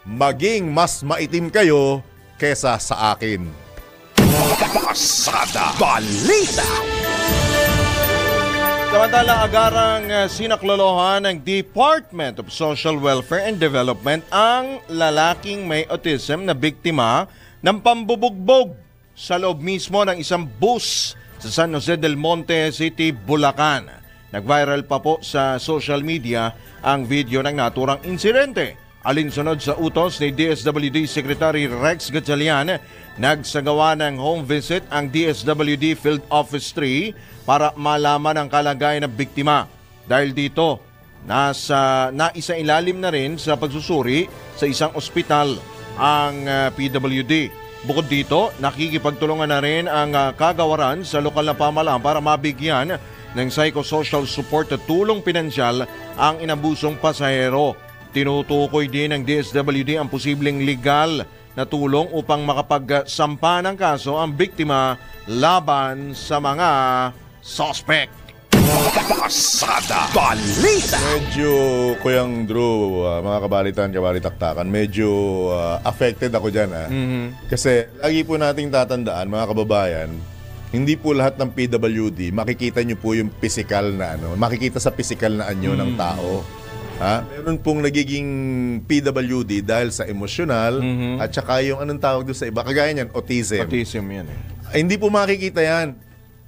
maging mas maitim kayo kesa sa akin. Pasada Balita. Samantala, agarang sinaklolohan ng Department of Social Welfare and Development ang lalaking may autism na biktima ng pambubugbog sa loob mismo ng isang bus sa San Jose del Monte City, Bulacan. Nag-viral pa po sa social media ang video ng naturang insidente. Alinsunod sa utos ni DSWD Secretary Rex Gatchalian, nagsagawa ng home visit ang DSWD Field Office 3 para malaman ang kalagayan ng biktima. Dahil dito, naisailalim na rin sa pagsusuri sa isang ospital ang PWD. Bukod dito, nakikipagtulungan na rin ang kagawaran sa lokal na pamahalaan para mabigyan ng psychosocial support at tulong pinansyal ang inabusong pasahero. Tinutukoy din ng DSWD ang posibleng legal na tulong upang makapagsampa ng kaso ang biktima laban sa mga suspect. Pasada Balita. Medyo, Kuyang Drew, mga kabalitan, kabalitaktakan, medyo affected ako dyan. Kasi lagi po nating tatandaan, mga kababayan, hindi po lahat ng PWD, makikita nyo po yung physical na makikita sa physical na anyo ng tao. Meron pong nagiging PWD dahil sa emosyonal at saka yung anong tawag doon sa iba. Kagaya niyan, autism. Autism yan Hindi po makikita yan.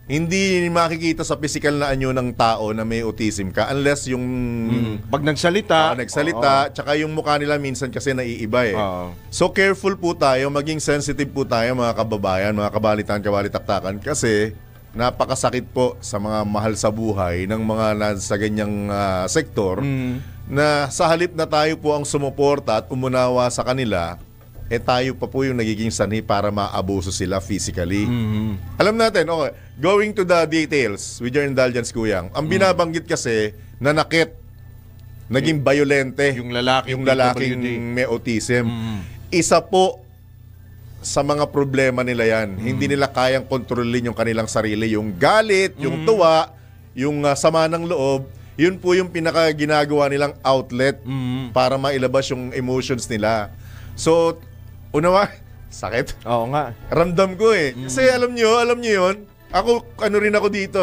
Hindi makikita sa physical na anyo ng tao na may autism ka unless yung pag nagsalita, tsaka yung mukha nila minsan kasi naiiba So careful po tayo, maging sensitive po tayo mga kababayan, mga kabalitan, kabalitaktakan kasi napakasakit po sa mga mahal sa buhay ng mga nasa ganyang sektor na sa halip na tayo po ang sumuporta at umunawa sa kanila, tayo pa po yung nagiging sanhi para maabuso sila physically. Alam natin, okay, going to the details with your indulgence, Kuyang, ang binabanggit kasi, nanakit, naging violente yung lalaking may autism. Isa po sa mga problema nila yan. Hindi nila kayang kontrolin yung kanilang sarili. Yung galit, yung tuwa, yung sama ng loob, yun po yung pinaka-ginagawa nilang outlet para mailabas yung emotions nila. So, sakit? Oo nga. Ramdam ko Kasi alam nyo yun, rin ako dito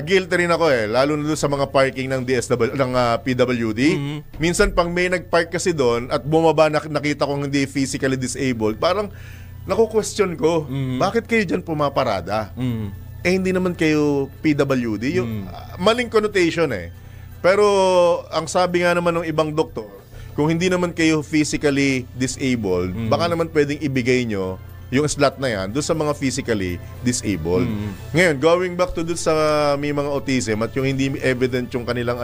guilty rin ako lalo na doon sa mga parking ng PWD. Minsan pang may nagpark kasi doon at bumaba nakita kong hindi physically disabled, parang naku-question ko, bakit kayo dyan pumaparada? Hindi naman kayo PWD. Maling connotation Pero ang sabi nga naman ng ibang doktor, kung hindi naman kayo physically disabled, baka naman pwedeng ibigay nyo yung slot na yan doon sa mga physically disabled. Ngayon, going back to doon sa may mga autism at yung hindi evident yung kanilang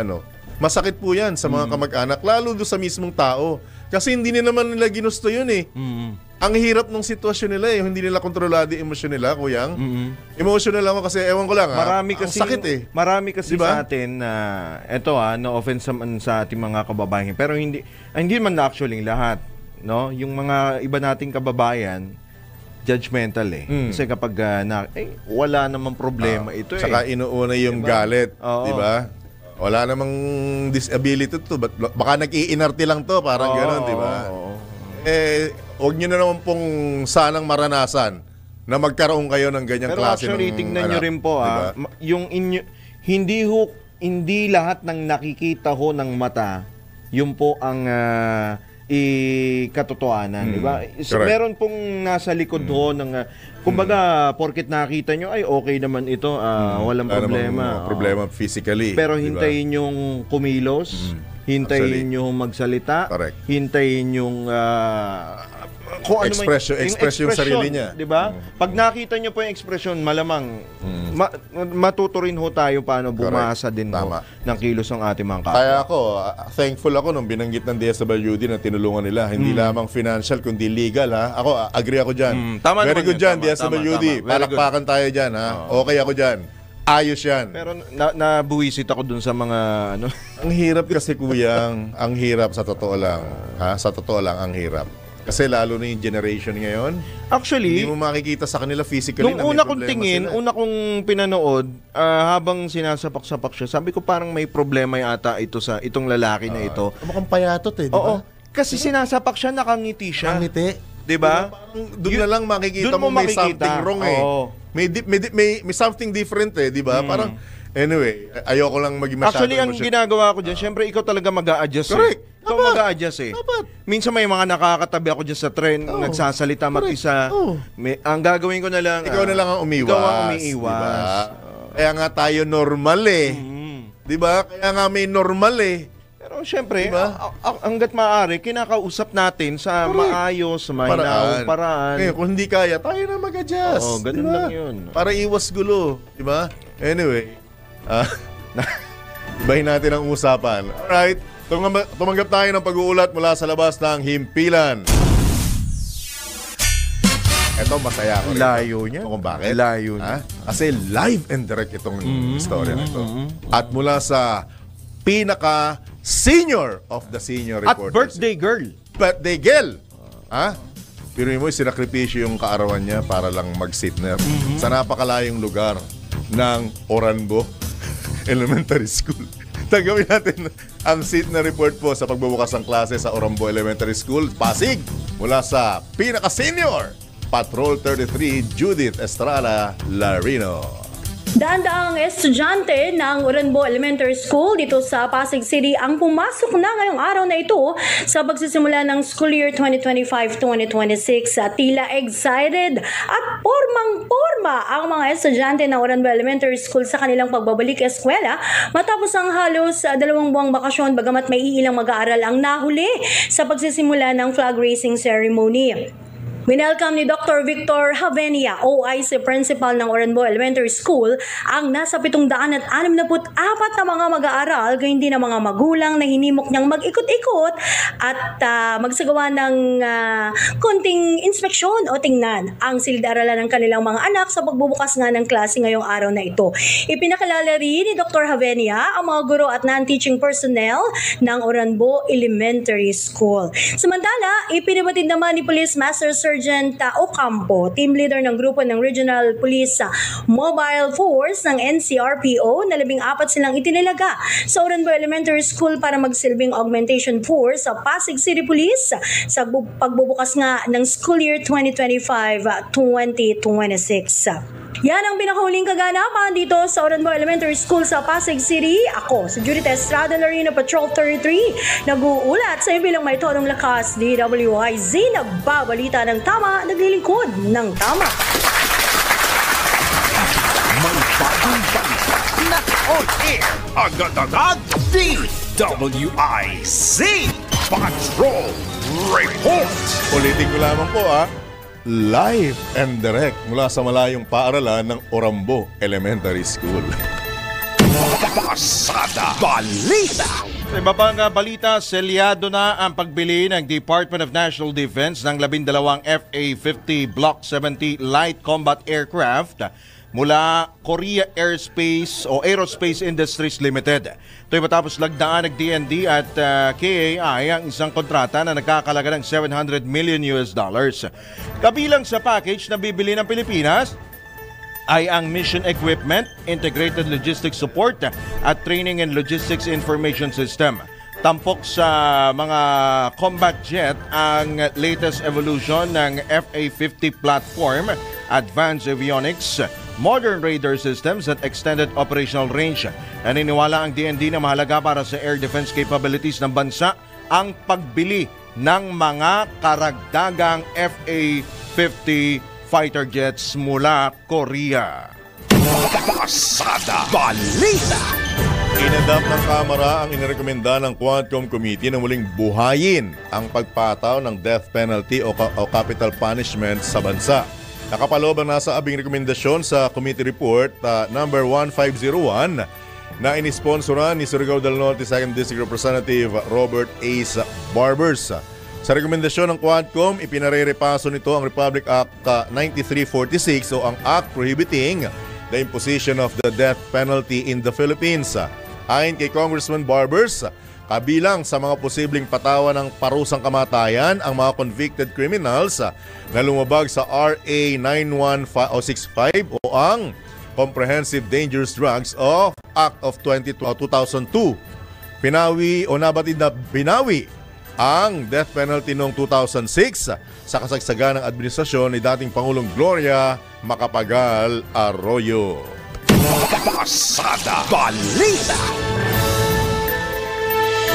masakit po yan sa mga kamag-anak, lalo doon sa mismong tao. Kasi hindi naman nila ginusto yun ang hirap ng sitwasyon nila hindi nila kontrolado yung emosyon nila, kuyang. Emotional ako kasi ewan ko lang Marami kasi sakit Marami kasi diba? sa atin na no offense man sa ating mga kababayan, pero hindi man actually lahat, no? Yung mga iba nating kababayan judgmental kasi kapag wala namang problema ito Saka inuuna yung galit, di ba? Wala namang disability to, baka nag-iinarte lang to, parang gano'n, di ba? Huwag nyo na naman pong sanang maranasan na magkaroon kayo ng ganyang pero klase actually, ng tingnan nyo rin po, diba? yung hindi lahat ng nakikita ho ng mata, yun po ang katotohanan, di ba? Meron pong nasa likod ho ng kumbaga, porket nakita nyo, ay okay naman ito, walang problema. Problema physically. Pero diba? hintayin yung kumilos, hintayin yung magsalita, hintayin yung kung ano express yung sarili niya. Di ba? Pag nakita nyo po yung expression, malamang matuto rin ho tayo paano bumasa din ho ng kilos ng ating mga kapwa. Kaya ako, thankful ako nung binanggit ng DSWD na tinulungan nila. Hindi lamang financial, kundi legal. Ako, agree ako dyan. Very good dyan, DSWD. Palakpakan tayo dyan. Okay ako dyan. Ayos yan. Pero nabuwisit ako dun sa mga Ang hirap kasi, kuyang. Ang hirap sa totoo lang. Sa totoo lang, ang hirap. Kasi lalo na yung generation ngayon. Actually, hindi mo makikita sa kanila physically nung una kong tingin, una kong pinanood, habang sinasapak-sapak siya, sabi ko parang may problema yata ito sa itong lalaki na ito. Mukhang payatot di ba? Kasi sinasapak siya, nakangiti siya. Nakangiti. Di ba? Doon na lang makikita mo may something wrong May something different di ba? Parang, anyway, ayoko lang maging masyado. Actually, ang ginagawa ko dyan, syempre ikaw talaga mag-a-adjust. Correct. Ikaw mag-a-adjust Minsan may mga nakakatabi ako dyan sa tren, nagsasalita mag-isa. Ang gagawin ko na lang, ikaw na lang ang umiwas. Ikaw ang umiiwas. Diba? Kaya nga tayo normal Diba? Kaya nga may normal Pero syempre, hanggat maaari, kinakausap natin sa maayos, sa mahinahong paraan. Kung hindi kaya, tayo na mag-adjust. Ganun lang yun. Para iwas gulo. Diba? Anyway, ibahin natin ang usapan. Alright. Tumanggap tayo ng pag-uulat mula sa labas ng himpilan. Ito, masaya ako. Layo niya. Kung bakit? Layo niya. Kasi live and direct itong story na ito. At mula sa pinaka-senior of the senior reporters. At birthday girl. Birthday girl. Pero mo, sinakripisyo yung kaarawan niya para lang mag-sitner sa napakalayong lugar ng Oranbo Elementary School. Tagawin natin ang seat na report po sa pagbubukas ng klase sa Orambo Elementary School, Pasig, mula sa pinaka-senior, Patrol 33, Judith Estrada Larino. Daan-daang estudyante ng Oranbo Elementary School dito sa Pasig City ang pumasok na ngayong araw na ito sa pagsisimula ng school year 2025-2026. Tila excited at pormang-porma ang mga estudyante ng Oranbo Elementary School sa kanilang pagbabalik eskwela matapos ang halos 2 buwang bakasyon, bagamat may iilang mag-aaral ang nahuli sa pagsisimula ng flag raising ceremony. Winelcome ni Dr. Victor Javenia, OIC Principal ng Oranbo Elementary School, ang nasa 764 na mga mag-aaral, gayon din ang mga magulang na hinimok niyang mag-ikot-ikot at magsagawa ng konting inspeksyon o tingnan ang silid-aralan ng kanilang mga anak sa pagbubukas nga ng klase ngayong araw na ito. Ipinakilala rin ni Dr. Javenia ang mga guro at non-teaching personnel ng Oranbo Elementary School. Samantala, ipinabatid naman ni Police Master Sergeant Ocampo, team leader ng grupo ng Regional Police Mobile Force ng NCRPO, na 14 silang itinilaga sa Oranbo Elementary School para magsilbing augmentation force sa Pasig City Police sa pagbubukas nga ng school year 2025-2026. Yan ang pinakahuling kaganapan dito sa Oranbo Elementary School sa Pasig City. Ako, si Judith Estrada Larino, Patrol 33, nag-uulat sa ibilang may tonong lakas, DWIZ, nagbabalita ng tama, naglilingkod ng tama. May bagong balita na on-air, agad-agad, DWIZ, Patrol Report. Ulitin ko lamang po live and direct mula sa malayong paaralan ng Orambo Elementary School. Pasada Balita. Sa iba pang balita, selyado na ang pagbili ng Department of National Defense ng 12 FA-50 Block 70 Light Combat Aircraft mula Korea Aerospace Industries Limited. Ito'y matapos lagdaan ng DND at KAI ang isang kontrata na nagkakalaga ng $700 million. Kabilang sa package na bibili ng Pilipinas ay ang mission equipment, integrated logistics support at training and logistics information system. Tampok sa mga combat jet ang latest evolution ng FA-50 platform, advanced avionics, modern radar systems at extended operational range. Naniniwala ang DND na mahalaga para sa air defense capabilities ng bansa ang pagbili ng mga karagdagang FA-50 fighter jets mula Korea. Pasada Balita. Inadap ng Kamara ang inirekomenda ng Quadcom Committee na muling buhayin ang pagpataw ng death penalty o capital punishment sa bansa. Nakapaloob ang nasa abing rekomendasyon sa Committee Report number 1501 na inisponsoran ni Surigao del Norte 2nd District Representative Robert Ace Barbers. Sa rekomendasyon ng Quadcom, ipinarerepaso nito ang Republic Act 9346 o ang Act Prohibiting the Imposition of the Death Penalty in the Philippines. Ayon kay Congressman Barbers, kabilang sa mga posibleng patawan ng parusang kamatayan ang mga convicted criminals na lumabag sa RA 91565 o ang Comprehensive Dangerous Drugs of Act of 2002. Nabatid na binawi ang death penalty noong 2006 sa kasagsagan ng administrasyon ni dating Pangulong Gloria Macapagal Arroyo. Pasada Balita.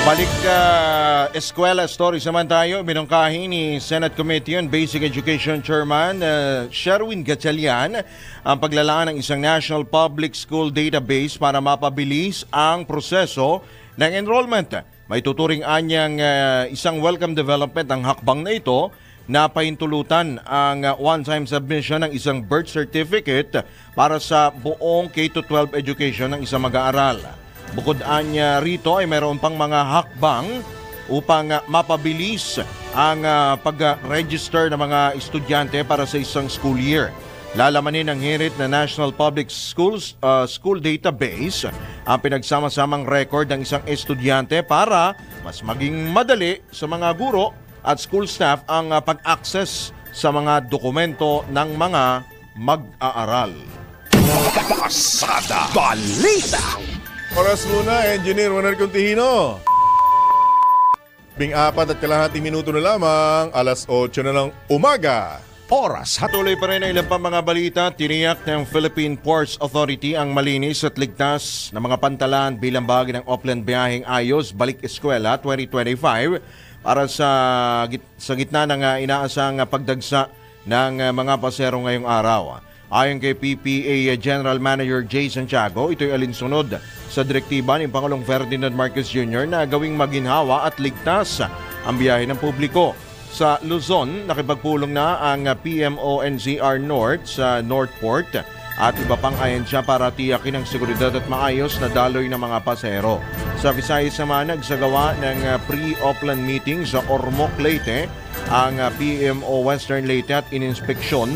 Balik eskwela stories naman tayo. Minungkahi ni Senate Committee on Basic Education Chairman Sherwin Gatchalian ang paglalaan ng isang National Public School Database para mapabilis ang proseso ng enrollment. May tuturing anyang isang welcome development ang hakbang na ito na pahintulutan ang one-time submission ng isang birth certificate para sa buong K-12 education ng isang mag-aaral. Bukod anya rito ay mayroon pang mga hakbang upang mapabilis ang pag-register ng mga estudyante para sa isang school year. Lalamanin ng hirit na National Public Schools School Database ang pinagsama-samang record ng isang estudyante para mas maging madali sa mga guro at school staff ang pag-access sa mga dokumento ng mga mag-aaral. Pasada Balita. Oras muna, Engineer Juan Contihino. 4:04 minuto na lamang, alas 8 na ng umaga. Oras. Tuloy pa rin ang ilang pang mga balita. Tiniyak ng Philippine Ports Authority ang malinis at ligtas na mga pantalan bilang bahagi ng Opland Biyaheng Ayos Balik Eskwela 2025 para sa gitna ng inaasang pagdagsa ng mga pasero ngayong araw. Ayon kay PPA General Manager Jay Santiago, ito'y alinsunod sa direktiba ni Pangulong Ferdinand Marcos Jr. na gawing maginhawa at ligtas ang biyahe ng publiko. Sa Luzon, nakipagpulong na ang PMO-NCR North sa Northport at iba pang ahensya para tiyakin ang seguridad at maayos na daloy ng mga pasahero. Sa Visayas naman, nagsagawa ng pre-Opland meeting sa Ormoc, Leyte ang PMO Western Leyte at ininspeksyon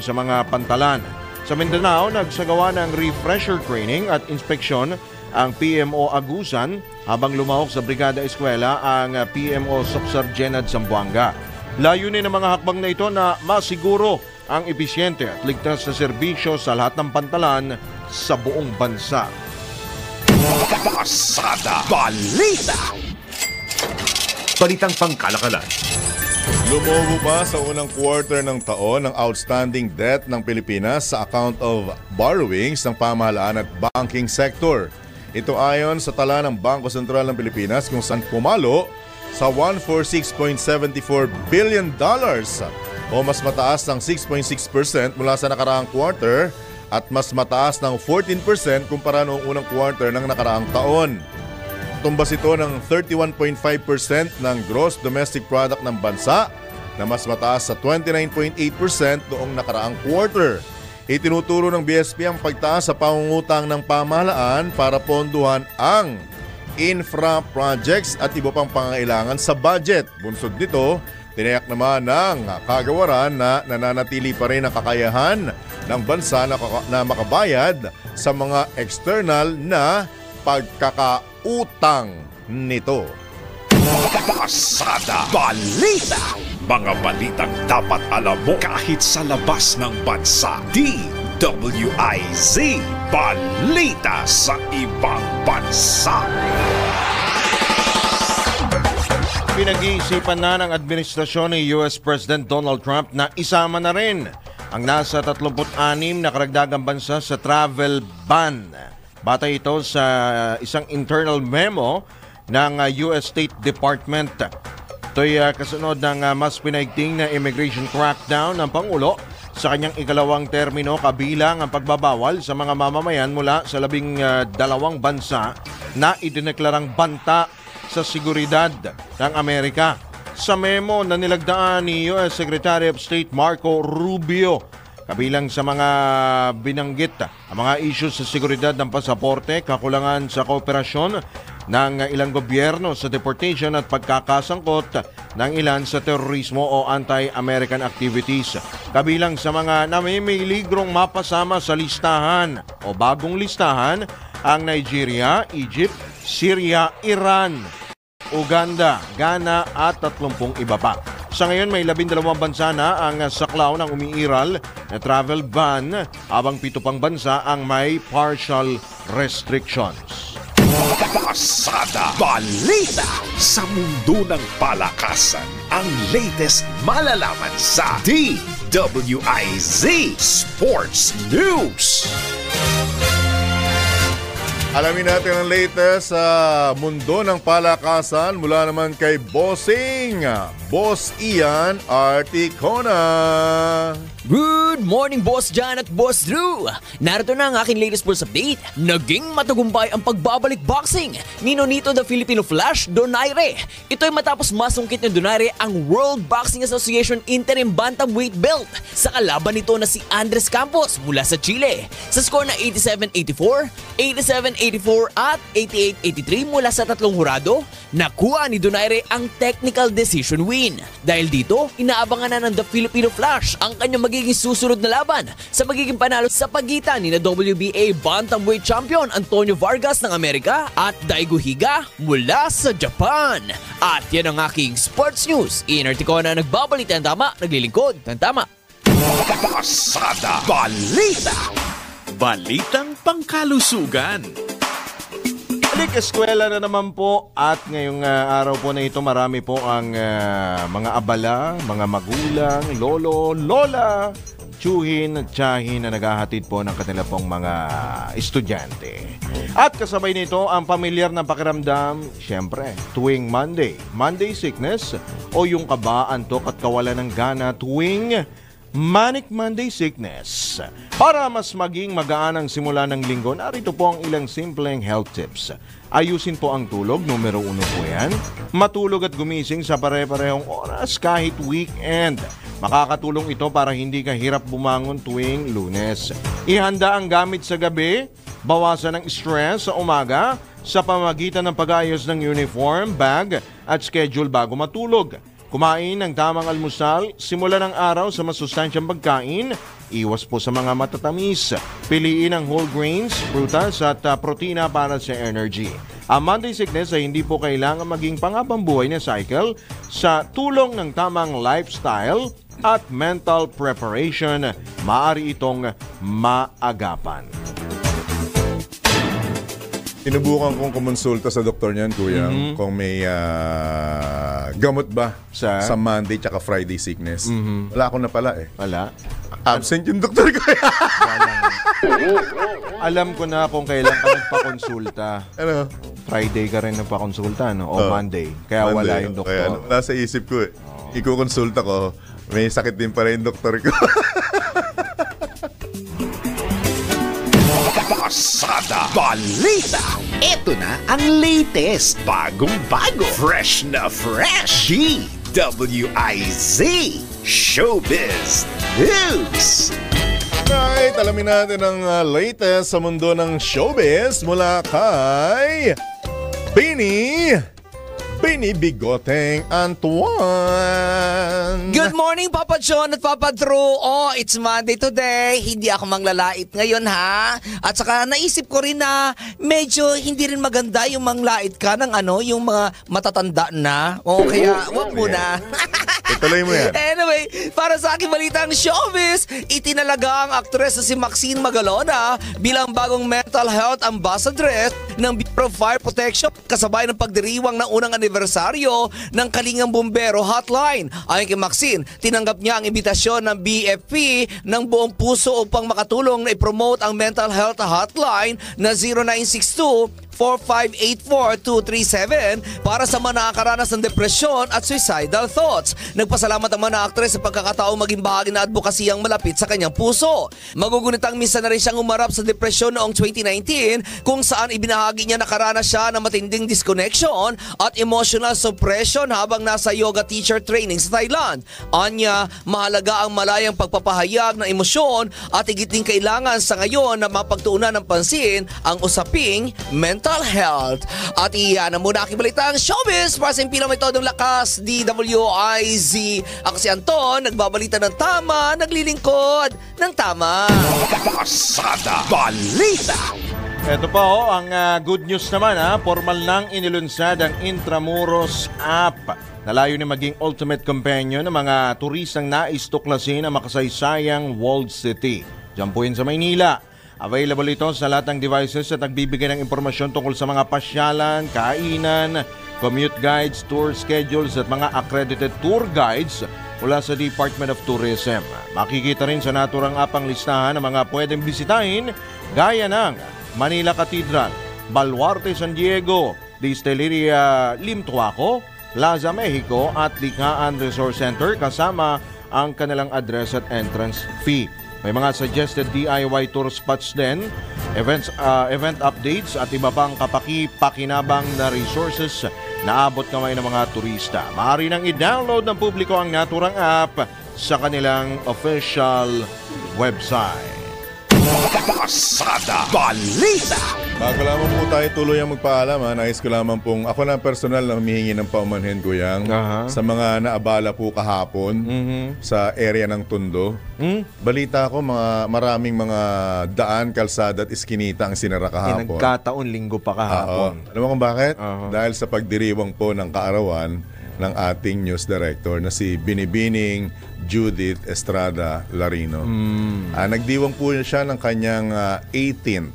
sa mga pantalan. Sa Mindanao, nagsagawa ng refresher training at inspeksyon ang PMO Agusan habang lumahok sa Brigada Eskwela ang PMO Subsargenad Zamboanga. Layunin ng mga hakbang na ito na masiguro ang episyente at ligtas na serbisyo sa lahat ng pantalan sa buong bansa. Pasada Balita. Balitang pangkalakalan. Lumobo pa sa unang quarter ng taon ang outstanding debt ng Pilipinas sa account of borrowings ng pamahalaan at banking sector. Ito ayon sa tala ng Bangko Sentral ng Pilipinas kung saan pumalo sa $146.74 billion o mas mataas ng 6.6% mula sa nakaraang quarter at mas mataas ng 14% kumpara noong unang quarter ng nakaraang taon. Tumbas ito ng 31.5% ng gross domestic product ng bansa na mas mataas sa 29.8% noong nakaraang quarter. Itinuturo ng BSP ang pagtaas sa pangungutang ng pamahalaan para ponduhan ang infra projects at iba pang pangangailangan sa budget. Bunsod nito, tinayak naman ng kagawaran na nananatili pa rin ang kakayahan ng bansa na makabayad sa mga external na pagkakautang nito. Pasada Balita. Mga balitang dapat alam mo kahit sa labas ng bansa. DWIZ Balita sa ibang bansa. Pinag-iisipan na ng administrasyon ni US President Donald Trump na isama na rin ang nasa 36 na karagdagang bansa sa travel ban. Batay ito sa isang internal memo ng US State Department. Ito'y kasunod ng mas pinaigting na immigration crackdown ng Pangulo sa kanyang ikalawang termino, kabilang ang pagbabawal sa mga mamamayan mula sa 12 bansa na idineklarang banta sa seguridad ng Amerika. Sa memo na nilagdaan ni US Secretary of State Marco Rubio, kabilang sa mga binanggit ang mga issues sa seguridad ng pasaporte, kakulangan sa kooperasyon ng ilang gobyerno sa deportation at pagkakasangkot ng ilan sa terorismo o anti-American activities. Kabilang sa mga namimiligrong mapasama sa listahan o bagong listahan ang Nigeria, Egypt, Syria, Iran, Uganda, Ghana at 30 iba pa. Sa ngayon may 12 bansa na ang saklaw ng umiiral na travel ban, habang 7 pang bansa ang may partial restrictions. Pasada Balita. Sa mundo ng palakasan, ang latest malalaman sa DWIZ Sports News. Alamin natin ang latest sa mundo ng palakasan mula naman kay Bossing, Boss Ian Articona. Good morning, Boss John at Boss Drew! Narito na ang aking latest pulse update. Naging matagumpay ang pagbabalik boxing ni Nonito the Filipino Flash Donaire. Ito'y matapos masungkit ng Donaire ang World Boxing Association Interim Bantamweight Belt sa kalaban nito na si Andres Campos mula sa Chile. Sa score na 87-84, 87-84 at 88-83 mula sa 3 hurado, nakuha ni Donaire ang technical decision win. Dahil dito, inaabangan na ng the Filipino Flash ang kanyang magiging susunod na laban sa magiging panalo sa pagitan ni na WBA Bantamweight Champion Antonio Vargas ng Amerika at Daigo Higa mula sa Japan. At yan ang aking sports news. Ian Articona nagbabalita ng tama, naglilingkod ng tama. Pasada Balita. Balitang pangkalusugan. Balik eskwela na naman po at ngayong araw po na ito marami po ang mga abala, mga magulang, lolo, lola, tiyuhin at tiyahin na naghahatid po ng kanila pong mga estudyante. At kasabay nito ang pamilyar na pakiramdam, syempre, tuwing Monday sickness o yung kaba, antok at kawalan ng gana tuwing Manic Monday Sickness. Para mas maging magaan ang simula ng linggo, narito po ang ilang simpleng health tips. Ayusin po ang tulog, numero 1 po yan. Matulog at gumising sa pare-parehong oras kahit weekend. Makakatulong ito para hindi ka hirap bumangon tuwing Lunes. Ihanda ang gamit sa gabi, bawasan ang stress sa umaga sa pamamagitan ng pag-ayos ng uniform, bag at schedule bago matulog. Kumain ng tamang almusal, simula ng araw sa masustansyang pagkain, iwas po sa mga matatamis. Piliin ang whole grains, prutas at protina para sa energy. Ang Monday sickness ay hindi po kailangan maging panghabambuhay na cycle sa tulong ng tamang lifestyle at mental preparation. Maaari itong maagapan. Sinubukan kong kumonsulta sa doktor niyan, kuya, kung may gamot ba sa Monday tsaka Friday sickness. Wala ko na pala eh. Wala? Absent yung doktor ko. Alam ko na kung kailan ka nagpakonsulta. Ano? Friday ka rin nagpakonsulta, no? O Monday. Kaya Monday, wala yung doktor. Kaya nasa isip ko eh. Ikukonsulta ko, may sakit din para yung doktor ko. Pasada Balita. Ito na ang latest, bagong-bago, fresh na fresh. DWIZ Showbiz News. Right, alamin natin ang latest sa mundo ng showbiz mula kay Bini Bigoteng Antoine. Good morning, Papa John at Papa Drew. Oh, it's Monday today. Hindi ako manglalait ngayon, ha? At saka naisip ko rin na medyo hindi rin maganda yung manglait ka ng yung mga matatanda na. O kaya, wag mo na. Ituloy mo yan. Anyway, para sa aking balitang showbiz, itinalaga ang aktres na si Maxine Magalona bilang bagong mental health ambassadress ng Bureau of Fire Protection kasabay ng pagdiriwang ng unang anibersaryo ng Kalingang Bumbero Hotline. Ayon kay Maxine, tinanggap niya ang imbitasyon ng BFP ng buong puso upang makatulong na i-promote ang mental health hotline na 0962-4584-237 para sa mga nakakaranas ng depresyon at suicidal thoughts. Nagpasalamat ang mga aktres sa pagkakataong maging bahagi na advokasiyang malapit sa kanyang puso. Magugunitang minsan na rin siyang umarap sa depresyon noong 2019 kung saan ibinahagi niya nakaranas siya ng matinding disconnection at emotional suppression habang nasa yoga teacher training sa Thailand. Anya, mahalaga ang malayang pagpapahayag ng emosyon at higit din kailangan sa ngayon na mapagtuunan ng pansin ang usaping mental health. At iyan ang muna aking balitang showbiz para sa impilang metodong lakas, DWIZ. Ako si Anton, nagbabalita ng tama, naglilingkod ng tama. Pasada Balita. Ito pa ang good news naman Formal nang inilunsad ang Intramuros app na layo na maging ultimate companion ng mga turistang nais tuklasin ang makasaysayang Walled City. Diyan po yun sa Maynila. Available ito sa lahat ng devices at nagbibigay ng impormasyon tungkol sa mga pasyalan, kainan, commute guides, tour schedules at mga accredited tour guides mula sa Department of Tourism. Makikita rin sa naturang app ang listahan ng mga pwedeng bisitahin gaya ng Manila Cathedral, Baluarte San Diego, Distilleria Limtuaco, Plaza Mexico at Likhaan Resort Center kasama ang kanilang address at entrance fee. May mga suggested DIY tour spots din, event updates at iba pang kapaki-pakinabang na resources na abot kamay ng mga turista. Maaari nang i-download ng publiko ang naturang app sa kanilang official website. Pasada Balita. Bago lamang po tayo tuloy ang magpaalam, nais ko lamang pong ako lang personal na humihingi ng paumanhin, Kuyang, sa mga naabala po kahapon sa area ng Tondo. Balita ko maraming mga daan, kalsada at iskinita ang sinara kahapon. Nagkataon linggo pa kahapon. Alam mo kung bakit? Dahil sa pagdiriwang po ng kaarawan ng ating news director na si Binibining Judith Estrada Larino. Nagdiwang po siya ng kanyang 18th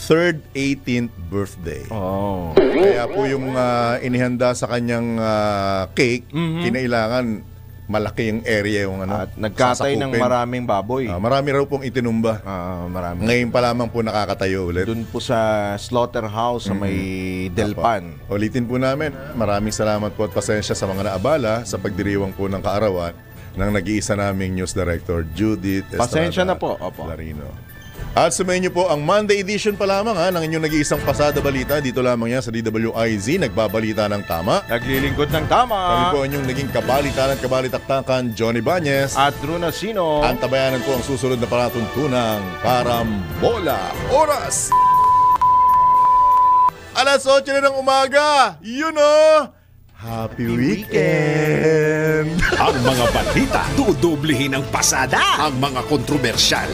third 18th birthday. Kaya po yung inihanda sa kanyang cake, kinailangan malaki yung area yung at nagkatay ng maraming baboy. Marami raw pong itinumba. Marami. Ngayon pa lamang po nakakatayo ulit. Doon po sa slaughterhouse sa may Delpan. Ulitin po namin, maraming salamat po at pasensya sa mga naabala sa pagdiriwang po ng kaarawan ng nag-iisa naming news director, Judith Estrada. Pasensya na po. Larino. At sumayin niyo po ang Monday edition pa lamang ng inyong nag-iisang pasada balita. Dito lamang yan sa DWIZ, nagbabalita ng tama. Naglilingkod ng tama. Kami po inyong naging kabalitaktakan, Johnny Bañez. At Drew Nasino. Ang tabayanan po ang susunod na palatuntunang Karambola. Oras! 8:00 na ng umaga. Happy weekend! Ang mga balita, dudublihin ang pasada. Ang mga kontrobersyal,